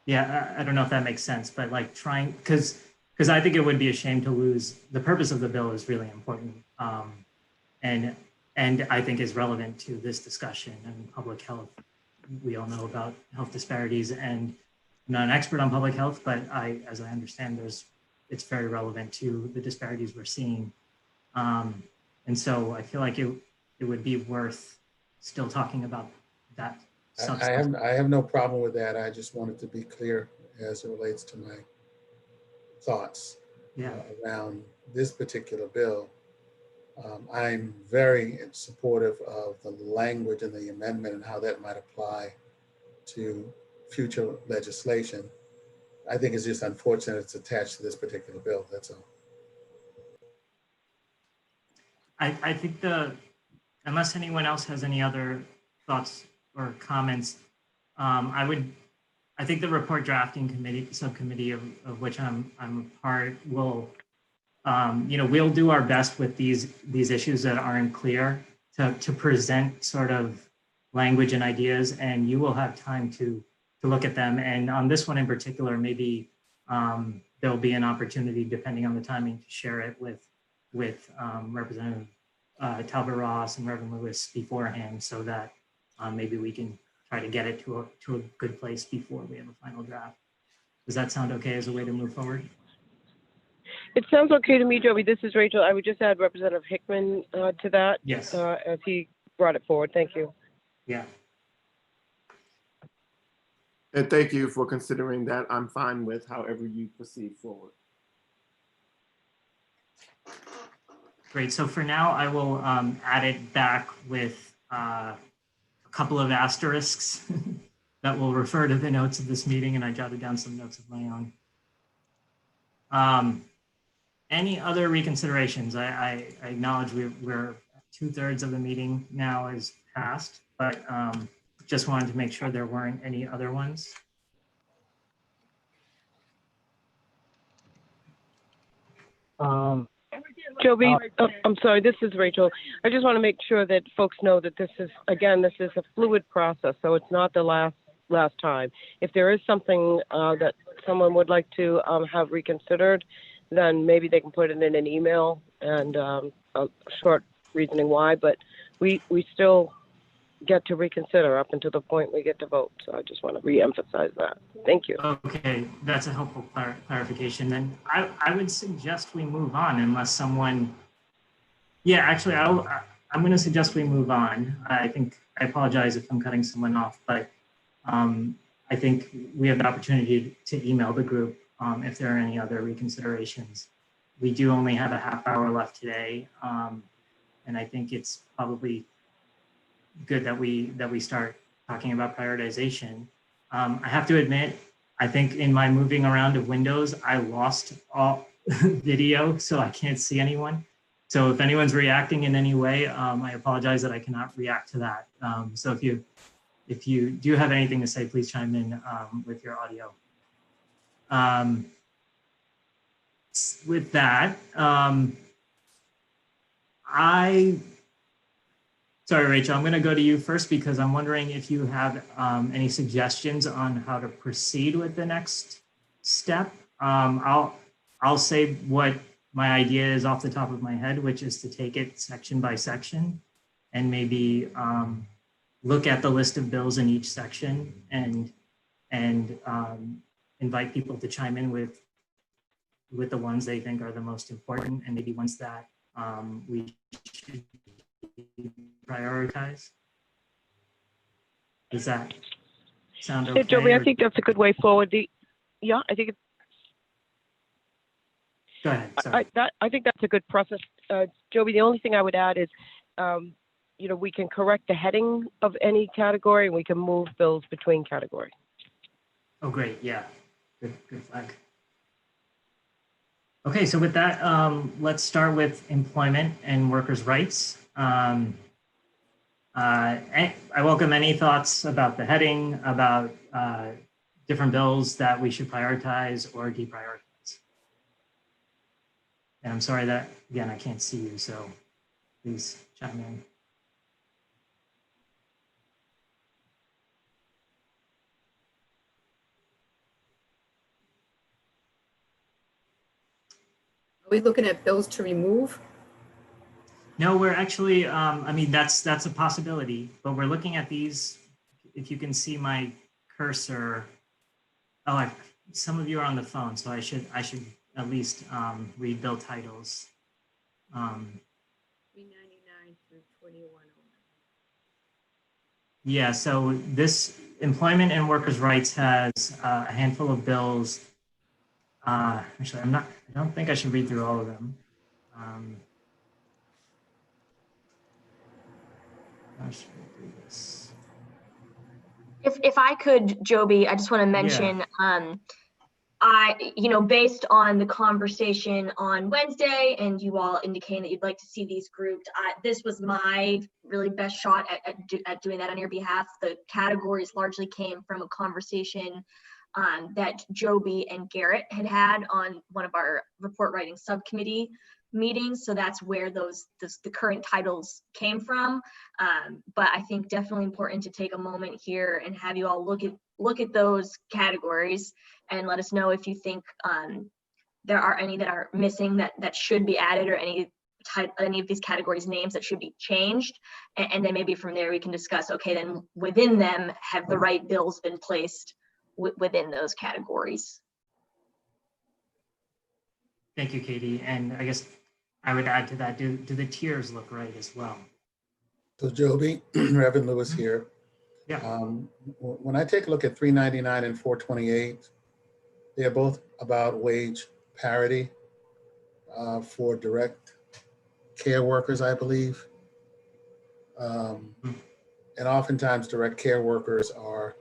yeah, I don't know if that makes sense, but like trying, because I think it would be a shame to lose, the purpose of the bill is really important. And I think is relevant to this discussion and public health. We all know about health disparities, and I'm not an expert on public health, but as I understand, it's very relevant to the disparities we're seeing. And so I feel like it would be worth still talking about that. I have no problem with that. I just wanted to be clear as it relates to my thoughts around this particular bill. I'm very supportive of the language in the amendment and how that might apply to future legislation. I think it's just unfortunate it's attached to this particular bill, that's all. I think unless anyone else has any other thoughts or comments, I think the report drafting committee, subcommittee of which I'm a part, will, we'll do our best with these issues that aren't clear to present sort of language and ideas, and you will have time to look at them. And on this one in particular, maybe there'll be an opportunity, depending on the timing, to share it with Representative Talbot Ross and Reverend Lewis beforehand, so that maybe we can try to get it to a good place before we have a final draft. Does that sound okay as a way to move forward? It sounds okay to me, Joby. This is Rachel. I would just add Representative Hickman to that. Yes. As he brought it forward. Thank you. Yeah. And thank you for considering that. I'm fine with however you proceed forward. Great. So for now, I will add it back with a couple of asterisks that will refer to the notes of this meeting, and I jotted down some notes of my own. Any other reconsiderations? I acknowledge we're 2/3 of the meeting now is passed, but just wanted to make sure there weren't any other ones. Joby, I'm sorry, this is Rachel. I just want to make sure that folks know that this is a fluid process, so it's not the last time. If there is something that someone would like to have reconsidered, then maybe they can put it in an email and a short reasoning why, but we still get to reconsider up until the point we get to vote. So I just want to re-emphasize that. Thank you. Okay, that's a helpful clarification. Then I would suggest we move on unless someone, yeah, actually I'm going to suggest we move on. I apologize if I'm cutting someone off, but I think we have the opportunity to email the group if there are any other reconsiderations. We do only have a half hour left today, and I think it's probably good that we start talking about prioritization. I have to admit, I think in my moving around of windows, I lost all video, so I can't see anyone. So if anyone's reacting in any way, I apologize that I cannot react to that. So if you do have anything to say, please chime in with your audio. With that, sorry, Rachel, I'm going to go to you first because I'm wondering if you have any suggestions on how to proceed with the next step. I'll say what my idea is off the top of my head, which is to take it section by section and maybe look at the list of bills in each section and invite people to chime in with the ones they think are the most important and maybe ones that we should prioritize. Does that sound okay? Hey, Joby, I think that's a good way forward. Yeah, I think go ahead. Sorry. I think that's a good process. Joby, the only thing I would add is, we can correct the heading of any category and we can move bills between categories. Oh, great. Yeah. Good flag. Okay, so with that, let's start with employment and workers' rights. I welcome any thoughts about the heading, about different bills that we should prioritize or deprioritize. And I'm sorry that, again, I can't see you, so please chime in. Are we looking at bills to remove? No, we're actually, that's a possibility, but we're looking at these. If you can see my cursor. Oh, some of you are on the phone, so I should at least read bill titles. 399 through 2109. Yeah, so this employment and workers' rights has a handful of bills. Actually, I don't think I should read through all of them. I should do this. If I could, Joby, I just want to mention, based on the conversation on Wednesday and you all indicating that you'd like to see these grouped, this was my really best shot at doing that on your behalf. The categories largely came from a conversation that Joby and Garrett had on one of our report writing subcommittee meetings. So that's where the current titles came from. But I think definitely important to take a moment here and have you all look at those categories and let us know if you think there are any that are missing that should be added, or any of these categories names that should be changed. And then maybe from there we can discuss, okay, then within them, have the right bills been placed within those categories? Thank you, Katie. And I guess I would add to that, do the tiers look right as well? So Joby, Reverend Lewis here. Yeah. When I take a look at 399 and 428, they are both about wage parity for direct care workers, I believe. And oftentimes direct care workers are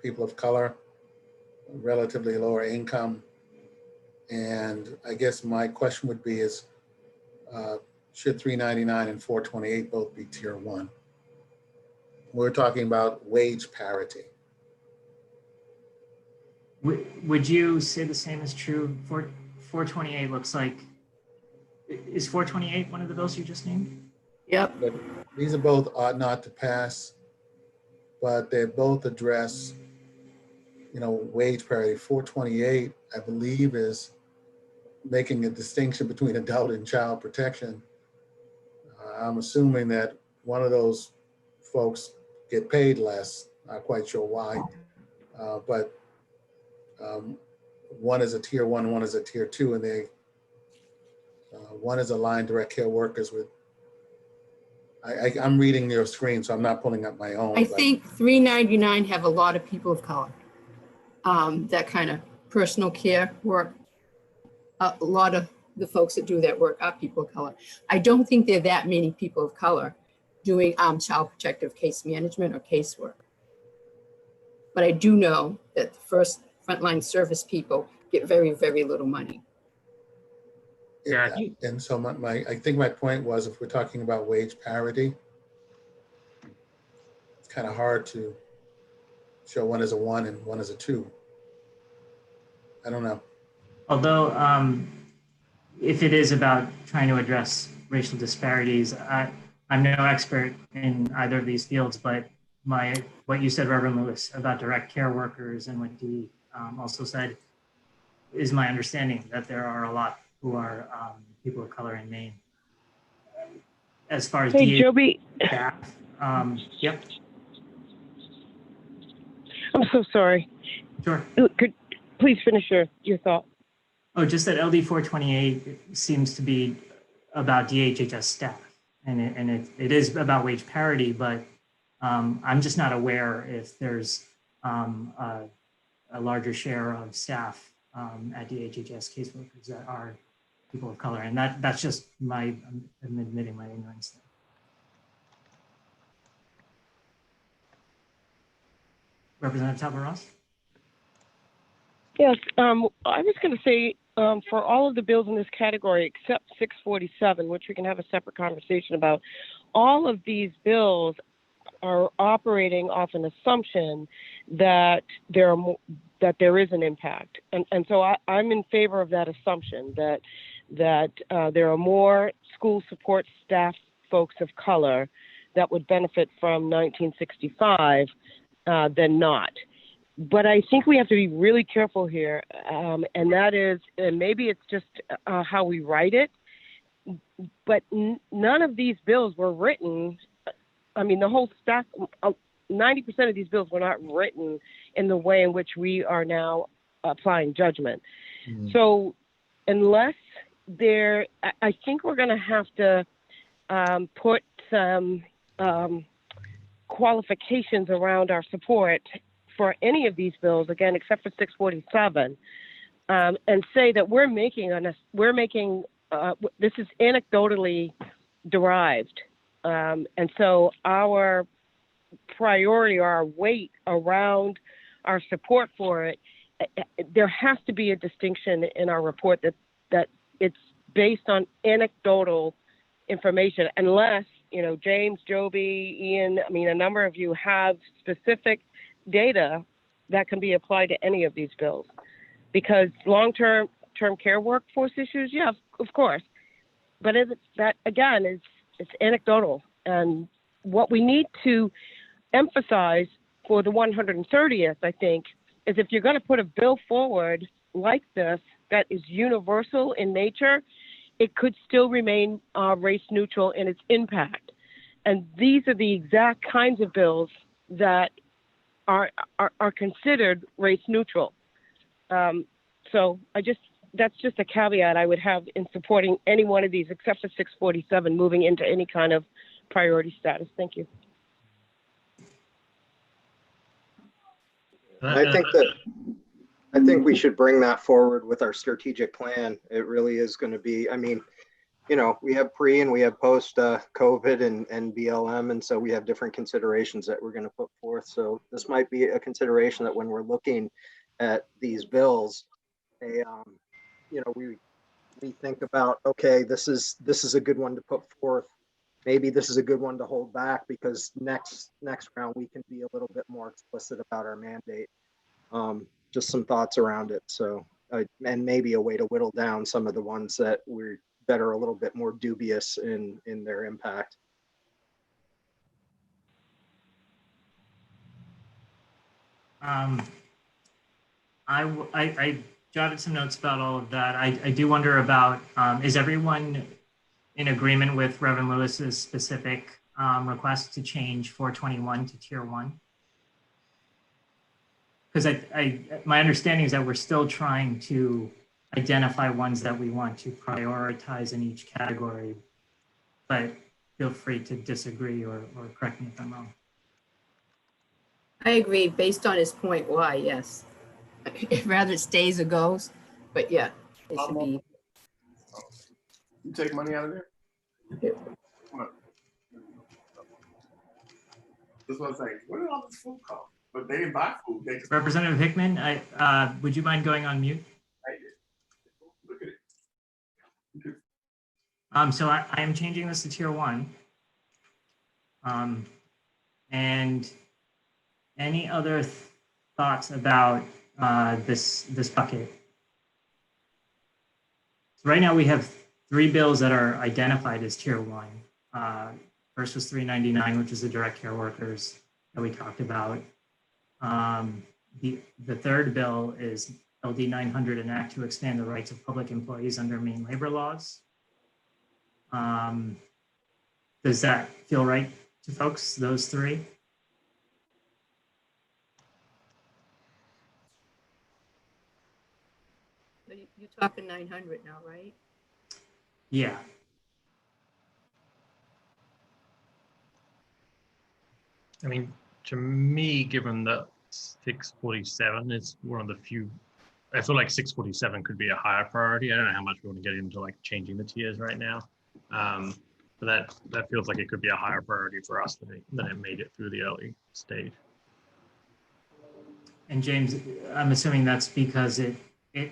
people of color, relatively lower income. And I guess my question would be is, should 399 and 428 both be tier 1? We're talking about wage parity. Would you say the same is true for 428? Looks like, is 428 one of the bills you just named? Yep. But these are both ought not to pass, but they both address, wage parity. 428, I believe, is making a distinction between adult and child protection. I'm assuming that one of those folks get paid less. Not quite sure why, but one is a tier 1, one is a tier 2, and one is aligned direct care workers with. I'm reading your screen, so I'm not pulling up my own. I think 399 have a lot of people of color. That kind of personal care work. A lot of the folks that do that work are people of color. I don't think there are that many people of color doing child protective case management or casework. But I do know that the first frontline service people get very, very little money. Yeah, and so I think my point was, if we're talking about wage parity, it's kind of hard to show one as a 1 and one as a 2. I don't know. Although, if it is about trying to address racial disparities, I'm no expert in either of these fields, but what you said, Reverend Lewis, about direct care workers and what Dee also said is my understanding, that there are a lot who are people of color in Maine. As far as hey, Joby. Staff, yep. I'm so sorry. Sure. Please finish your thought. Oh, just that LD 428 seems to be about DHHS staff, and it is about wage parity, but I'm just not aware if there's a larger share of staff at DHHS caseworkers that are people of color, and that's just I'm admitting my ignorance there. Representative Talbot-Ross? Yes, I was going to say, for all of the bills in this category except 647, which we can have a separate conversation about, all of these bills are operating off an assumption that there is an impact, and so I'm in favor of that assumption that there are more school support staff folks of color that would benefit from 1965 than not. But I think we have to be really careful here, and that is, and maybe it's just how we write it, but none of these bills were written. I mean, the whole staff, 90% of these bills were not written in the way in which we are now applying judgment. Mm-hmm. So unless I think we're going to have to put some qualifications around our support for any of these bills, again, except for 647, and say that this is anecdotally derived. And so our priority or our weight around our support for it there has to be a distinction in our report that it's based on anecdotal information, unless, James, Joby, Ian, a number of you have specific data that can be applied to any of these bills. Because long-term care workforce issues, yeah, of course. But that, again, it's anecdotal. And what we need to emphasize for the 130th, I think, is if you're going to put a bill forward like this that is universal in nature, it could still remain race neutral in its impact. And these are the exact kinds of bills that are considered race neutral. So that's just a caveat I would have in supporting any one of these, except for 647 moving into any kind of priority status. Thank you. I think we should bring that forward with our strategic plan. It really is going to be, we have pre and we have post COVID and BLM. And so we have different considerations that we're going to put forth. So this might be a consideration that when we're looking at these bills, we think about, okay, this is a good one to put forth. Maybe this is a good one to hold back because next round we can be a little bit more explicit about our mandate. Just some thoughts around it. So, and maybe a way to whittle down some of the ones that are a little bit more dubious in their impact. I jotted some notes about all of that. I do wonder about, is everyone in agreement with Reverend Lewis's specific request to change 421 to tier 1? Because my understanding is that we're still trying to identify ones that we want to prioritize in each category, but feel free to disagree or correct me if I'm wrong. I agree, based on his point, why, yes. Rather it stays or goes, but yeah, it should be. You take money out of there? Come on. That's what I'm saying. Where did all this food come? But they didn't buy food. They just Representative Hickman, would you mind going on mute? Look at it. So I am changing this to tier 1. And any other thoughts about this bucket? So right now we have 3 bills that are identified as tier 1. First was 399, which is the direct care workers that we talked about. The third bill is LD 900, an act to expand the rights of public employees under Maine labor laws. Does that feel right to folks, those 3? You're talking 900 now, right? Yeah. To me, given that 647 is one of the few, I feel like 647 could be a higher priority. I don't know how much we want to get into like changing the tiers right now. But that feels like it could be a higher priority for us than it made it through the early stage. And James, I'm assuming that's because it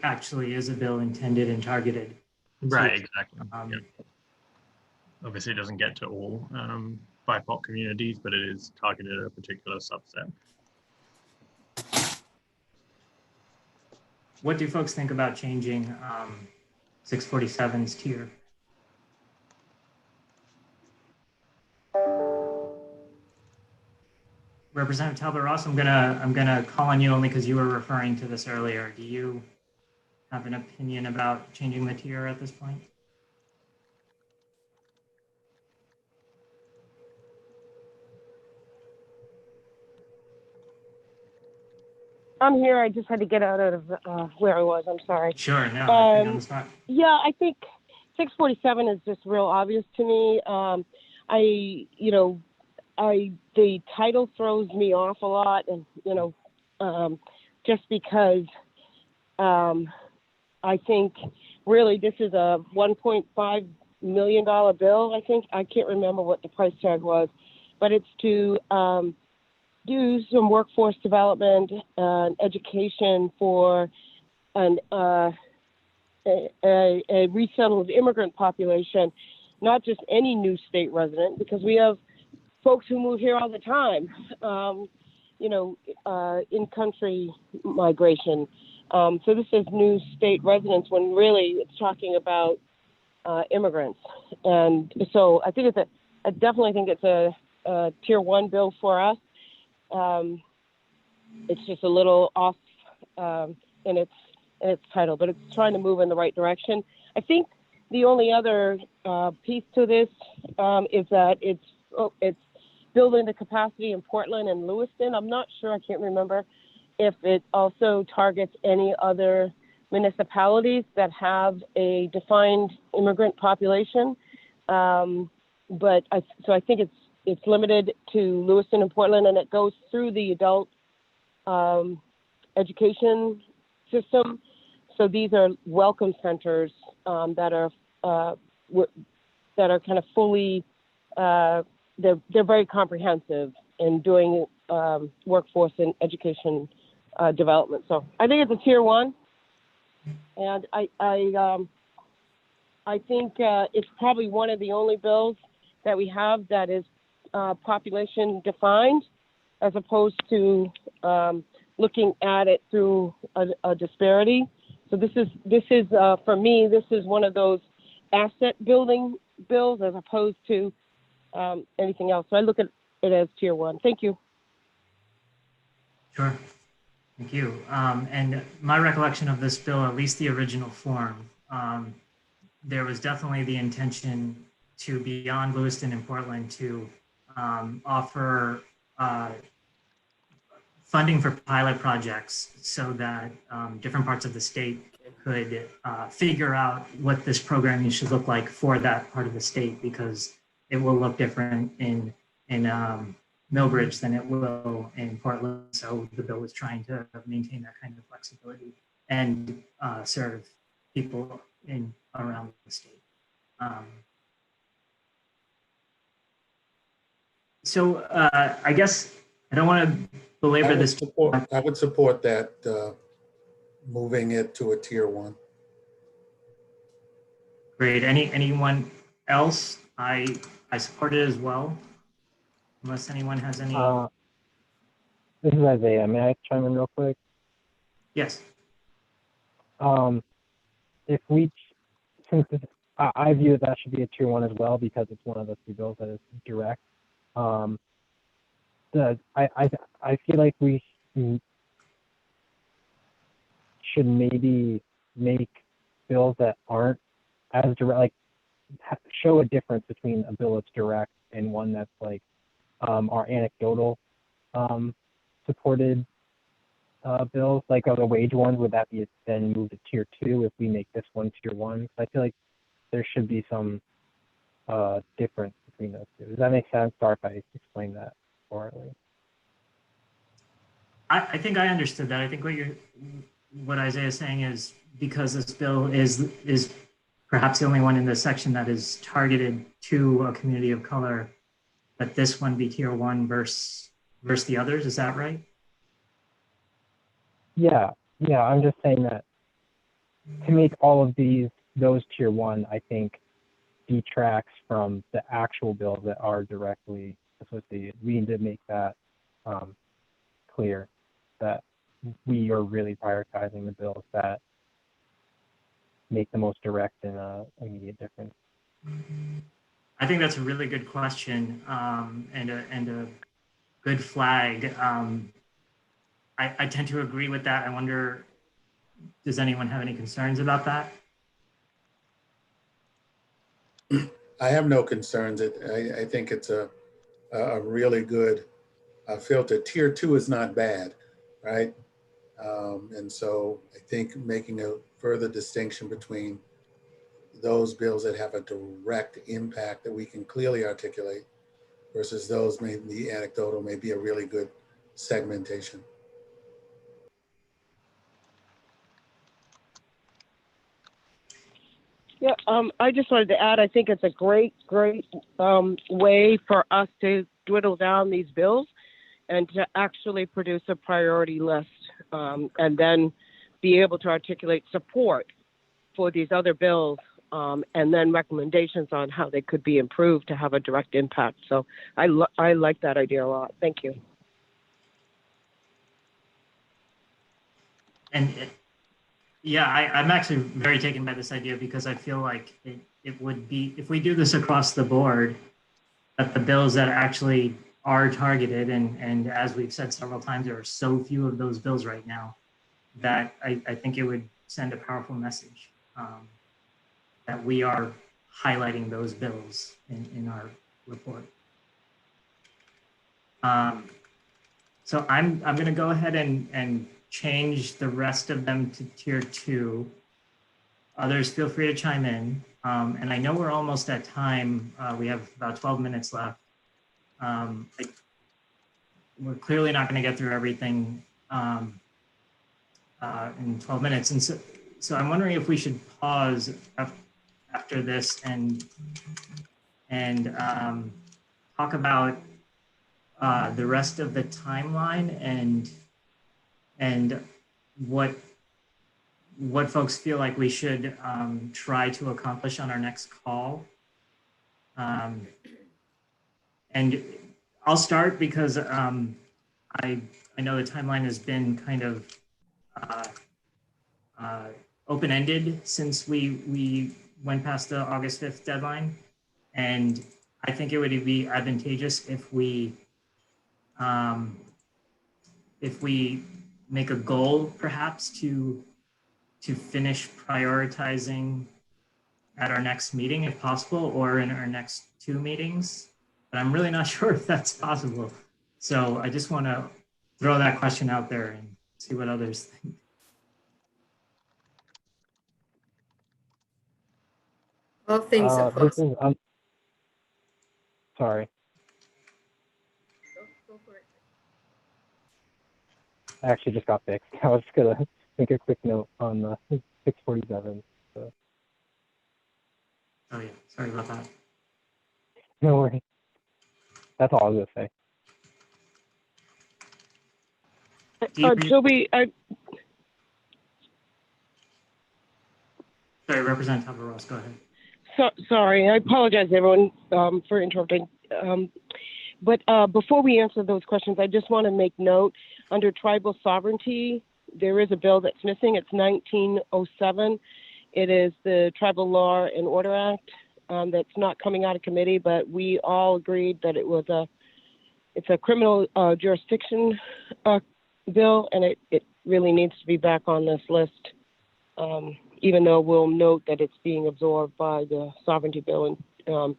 actually is a bill intended and targeted. Right, exactly. Yeah. Obviously, it doesn't get to all BIPOC communities, but it is targeted at a particular subset. What do folks think about changing 647's tier? Representative Talbot Ross, I'm gonna call on you only because you were referring to this earlier. Do you have an opinion about changing the tier at this point? I'm here. I just had to get out of where I was. I'm sorry. Sure. No. I think on the spot. Yeah, I think 647 is just real obvious to me. The title throws me off a lot, and just because I think really this is a $1.5 million bill. I think I can't remember what the price tag was, but it's to do some workforce development and education for a resettled immigrant population, not just any new state resident, because we have folks who move here all the time, in-country migration. So this is new state residents when really it's talking about immigrants. And so I think I definitely think it's a tier 1 bill for us. It's just a little off in its title, but it's trying to move in the right direction. I think the only other piece to this is that it's building the capacity in Portland and Lewiston. I'm not sure, I can't remember if it also targets any other municipalities that have a defined immigrant population. But I think it's limited to Lewiston and Portland, and it goes through the adult education system. So these are welcome centers that are kind of fully, they're very comprehensive in doing workforce and education development. So I think it's a tier 1, and I think it's probably one of the only bills that we have that is population defined, as opposed to looking at it through a disparity. So this is for me, this is one of those asset building bills as opposed to anything else. So I look at it as tier 1. Thank you. Sure. Thank you. And my recollection of this bill, at least the original form, there was definitely the intention to, beyond Lewiston and Portland, to offer funding for pilot projects so that different parts of the state could figure out what this programming should look like for that part of the state, because it will look different in Millbridge than it will in Portland. So the bill was trying to maintain that kind of flexibility and serve people in around the state. So I guess I don't want to belabor this. I would support that, moving it to a tier 1. Great. Anyone else? I support it as well, unless anyone has any. This is Isaiah. May I chime in real quick? Yes. If we, since I view that should be a tier 1 as well, because it's one of the 2 bills that is direct. I feel like we should maybe make bills that aren't as direct, like show a difference between a bill that's direct and one that's like our anecdotal supported bills, like the wage ones. Would that be then moved to tier 2 if we make this one tier 1? So I feel like there should be some difference between those 2. Does that make sense? Sorry if I explained that poorly. I think I understood that. I think what Isaiah is saying is, because this bill is perhaps the only one in this section that is targeted to a community of color, but this one be tier 1 versus the others. Is that right? Yeah. I'm just saying that to make all of those tier 1, I think detracts from the actual bills that are directly associated. We need to make that clear, that we are really prioritizing the bills that make the most direct and immediate difference. I think that's a really good question, and a good flag. I tend to agree with that. I wonder, does anyone have any concerns about that? I have no concerns. I think it's a really good filter. Tier 2 is not bad, right? And so I think making a further distinction between those bills that have a direct impact that we can clearly articulate versus those maybe anecdotal may be a really good segmentation. Yeah, I just wanted to add, I think it's a great way for us to dwindle down these bills. and to actually produce a priority list, and then be able to articulate support for these other bills, and then recommendations on how they could be improved to have a direct impact. So I like that idea a lot. Thank you. And yeah, I'm actually very taken by this idea because I feel like it would be, if we do this across the board, that the bills that actually are targeted, and as we've said several times, there are so few of those bills right now, that I think it would send a powerful message that we are highlighting those bills in our report. So I'm going to go ahead and change the rest of them to tier 2. Others, feel free to chime in. And I know we're almost at time. We have about 12 minutes left. We're clearly not going to get through everything in 12 minutes. And so I'm wondering if we should pause after this and talk about the rest of the timeline and what folks feel like we should try to accomplish on our next call. And I'll start because I know the timeline has been kind of open-ended since we went past the August 5th deadline. And I think it would be advantageous if we make a goal perhaps to finish prioritizing at our next meeting if possible, or in our next 2 meetings. But I'm really not sure if that's possible. So I just want to throw that question out there and see what others think. All things are possible. Sorry. Go for it. I actually just got fixed. I was going to make a quick note on the 647. So. Oh yeah, sorry about that. No worries. That's all I was going to say. Joby, sorry, Representative Ross, go ahead. Sorry, I apologize, everyone, for interrupting. But before we answer those questions, I just want to make note, under tribal sovereignty, there is a bill that's missing. It's 1907. It is the Tribal Law and Order Act that's not coming out of committee, but we all agreed that it's a criminal jurisdiction bill, and it really needs to be back on this list, even though we'll note that it's being absorbed by the sovereignty bill, and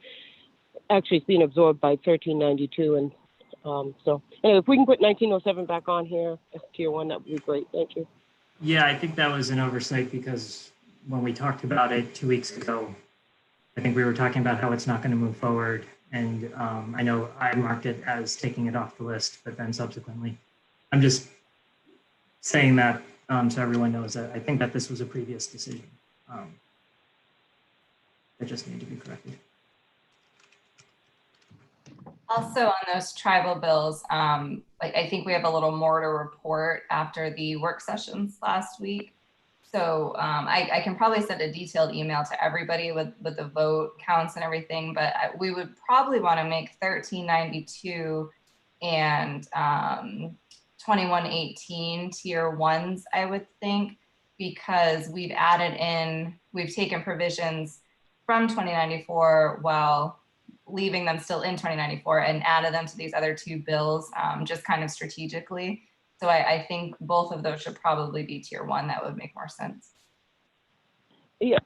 actually it's being absorbed by 1392. And so anyway, if we can put 1907 back on here as tier 1, that would be great. Thank you. Yeah, I think that was an oversight because when we talked about it 2 weeks ago, I think we were talking about how it's not going to move forward. And I know I marked it as taking it off the list, but then subsequently, I'm just saying that so everyone knows that I think that this was a previous decision that just needed to be corrected. Also on those tribal bills, I think we have a little more to report after the work sessions last week. So I can probably send a detailed email to everybody with the vote counts and everything, but we would probably want to make 1392 and 2118 tier 1s, I would think, because we've taken provisions from 2094 while leaving them still in 2094 and added them to these other 2 bills, just kind of strategically. So I think both of those should probably be tier 1. That would make more sense. Yeah,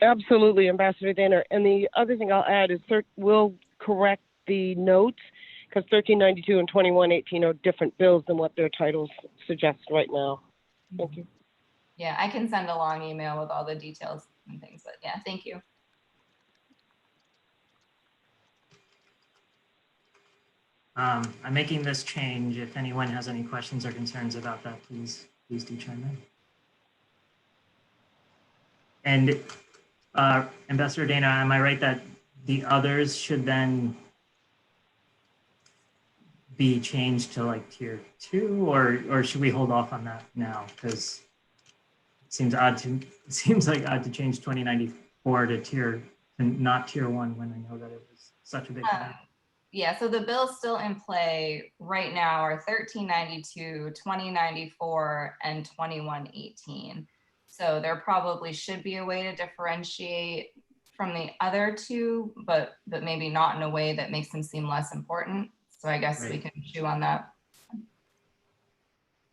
absolutely, Ambassador Dana. And the other thing I'll add is we'll correct the notes, because 1392 and 2118 are different bills than what their titles suggest right now. Thank you. Yeah, I can send a long email with all the details and things, but yeah, thank you. I'm making this change. If anyone has any questions or concerns about that, please do chime in. And Ambassador Dana, am I right that the others should then be changed to like tier 2, or should we hold off on that now? Because it seems like odd to change 2094 to not tier 1 when I know that it was such a big thing. Yeah, so the bills still in play right now are 1392, 2094, and 2118. So there probably should be a way to differentiate from the other two, but maybe not in a way that makes them seem less important. So I guess we can chew on that.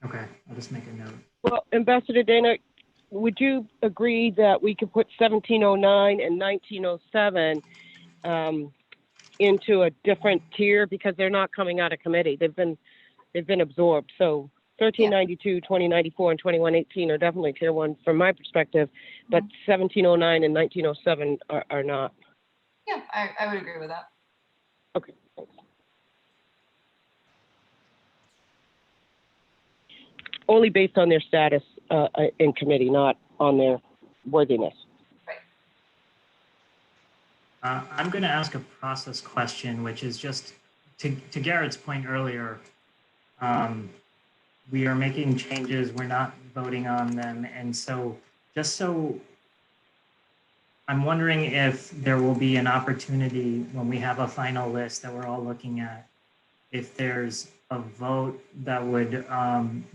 Okay, I'll just make a note. Well, Ambassador Dana, would you agree that we could put 1709 and 1907 into a different tier because they're not coming out of committee? They've been absorbed. So 1392, 2094, and 2118 are definitely tier 1 from my perspective, but 1709 and 1907 are not. Yeah, I would agree with that. Okay, thanks. Only based on their status in committee, not on their worthiness. I'm going to ask a process question, which is just to Garrett's point earlier. We are making changes, we're not voting on them. And so I'm wondering if there will be an opportunity when we have a final list that we're all looking at, if there's a vote that would,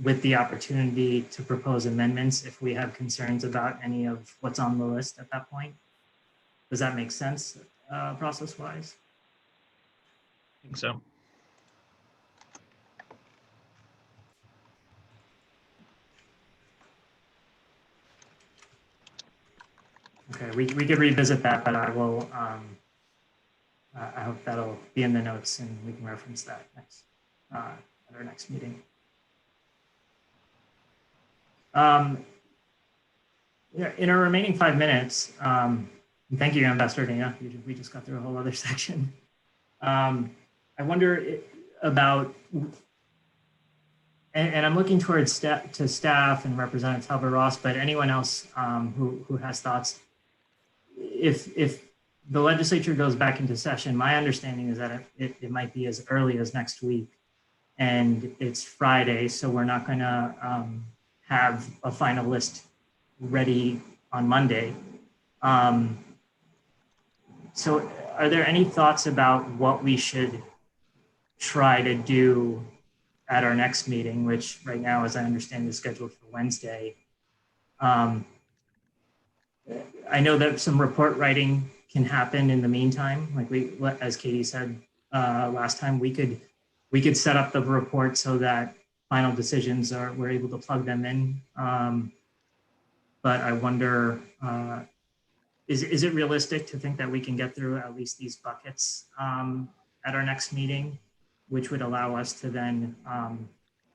with the opportunity to propose amendments, if we have concerns about any of what's on the list at that point. Does that make sense, process-wise? I think so. Okay, we could revisit that, but I will, I hope that'll be in the notes and we can reference that next, at our next meeting. Yeah, in our remaining 5 minutes, thank you, Ambassador Dana. We just got through a whole other section. I wonder about, and I'm looking towards staff and Representative Talbot Ross, but anyone else who has thoughts. If the legislature goes back into session, my understanding is that it might be as early as next week, and it's Friday, so we're not going to have a final list ready on Monday. So are there any thoughts about what we should try to do at our next meeting, which right now, as I understand, is scheduled for Wednesday? I know that some report writing can happen in the meantime. Like as Katie said last time, we could set up the report so that final decisions we're able to plug them in. But I wonder, is it realistic to think that we can get through at least these buckets at our next meeting, which would allow us to then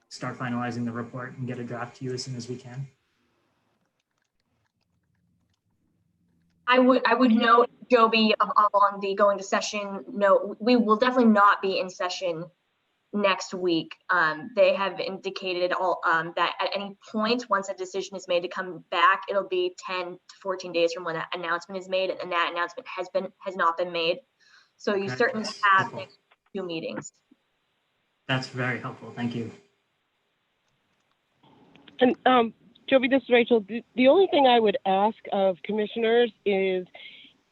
start finalizing the report and get a draft to you as soon as we can? I would note, Joby, on the going to session note, we will definitely not be in session next week. They have indicated that at any point, once a decision is made to come back, it'll be 10 to 14 days from when that announcement is made, and that announcement has not been made. So you certainly have next 2 meetings. That's very helpful. Thank you. And Joby, this is Rachel. The only thing I would ask of commissioners is,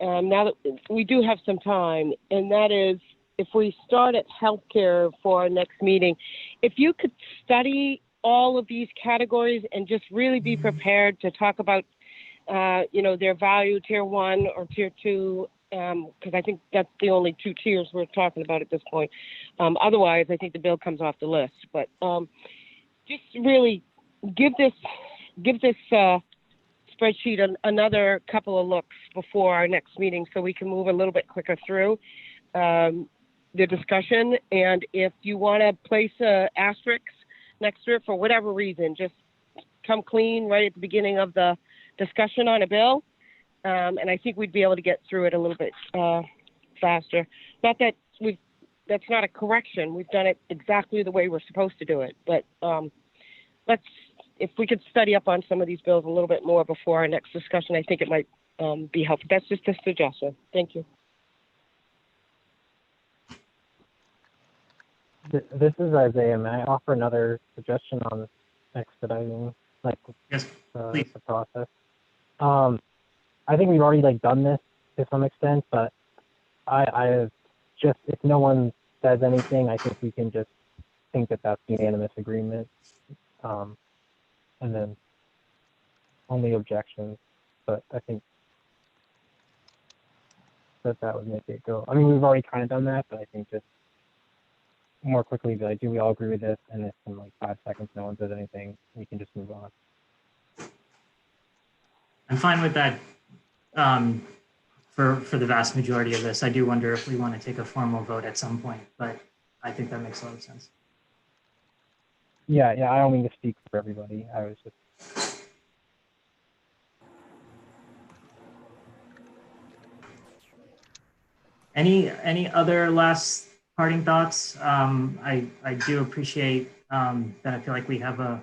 now that we do have some time, and that is, if we start at healthcare for our next meeting, if you could study all of these categories and just really be prepared to talk about, their value, tier 1 or tier 2, because I think that's the only 2 tiers we're talking about at this point. Otherwise, I think the bill comes off the list. But just really give this spreadsheet another couple of looks before our next meeting so we can move a little bit quicker through the discussion. And if you want to place a asterisk next to it for whatever reason, just come clean right at the beginning of the discussion on a bill. And I think we'd be able to get through it a little bit faster. Not that that's not a correction. We've done it exactly the way we're supposed to do it. But if we could study up on some of these bills a little bit more before our next discussion, I think it might be helpful. That's just a suggestion. Thank you. This is Isaiah. May I offer another suggestion on expediting, like, Yes, please. the process? I think we've already like done this to some extent, but I just, if no one says anything, I think we can just think that that's unanimous agreement. And then only objections, but I think that would make it go. I mean, we've already kind of done that, but I think just more quickly, be like, do we all agree with this? And if in like 5 seconds no one says anything, we can just move on. I'm fine with that. For the vast majority of this, I do wonder if we want to take a formal vote at some point, but I think that makes a lot of sense. Yeah, I don't mean to speak for everybody. I was just. Any other last parting thoughts? I do appreciate that. I feel like we have a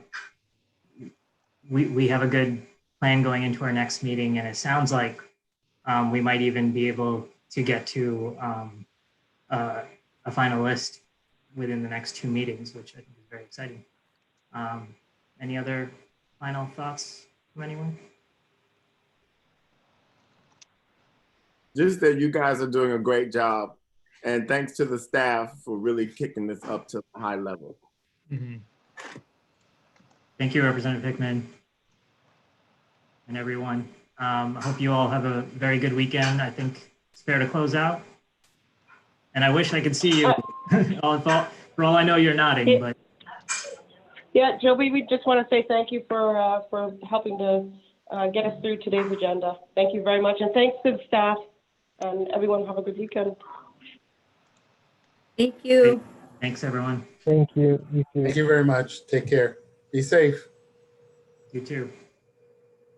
good plan going into our next meeting, and it sounds like we might even be able to get to a final list within the next 2 meetings, which I think is very exciting. Any other final thoughts from anyone? Just that you guys are doing a great job. And thanks to the staff for really kicking this up to a high level. Mm-hmm. Thank you, Representative Hickman, and everyone. I hope you all have a very good weekend. I think it's fair to close out. And I wish I could see you. For all I know, you're nodding, but. Yeah, Joby, we just want to say thank you for helping to get us through today's agenda. Thank you very much. And thanks to the staff, and everyone have a good weekend. Thank you. Thanks, everyone. Thank you. You too. Thank you very much. Take care. Be safe. You too.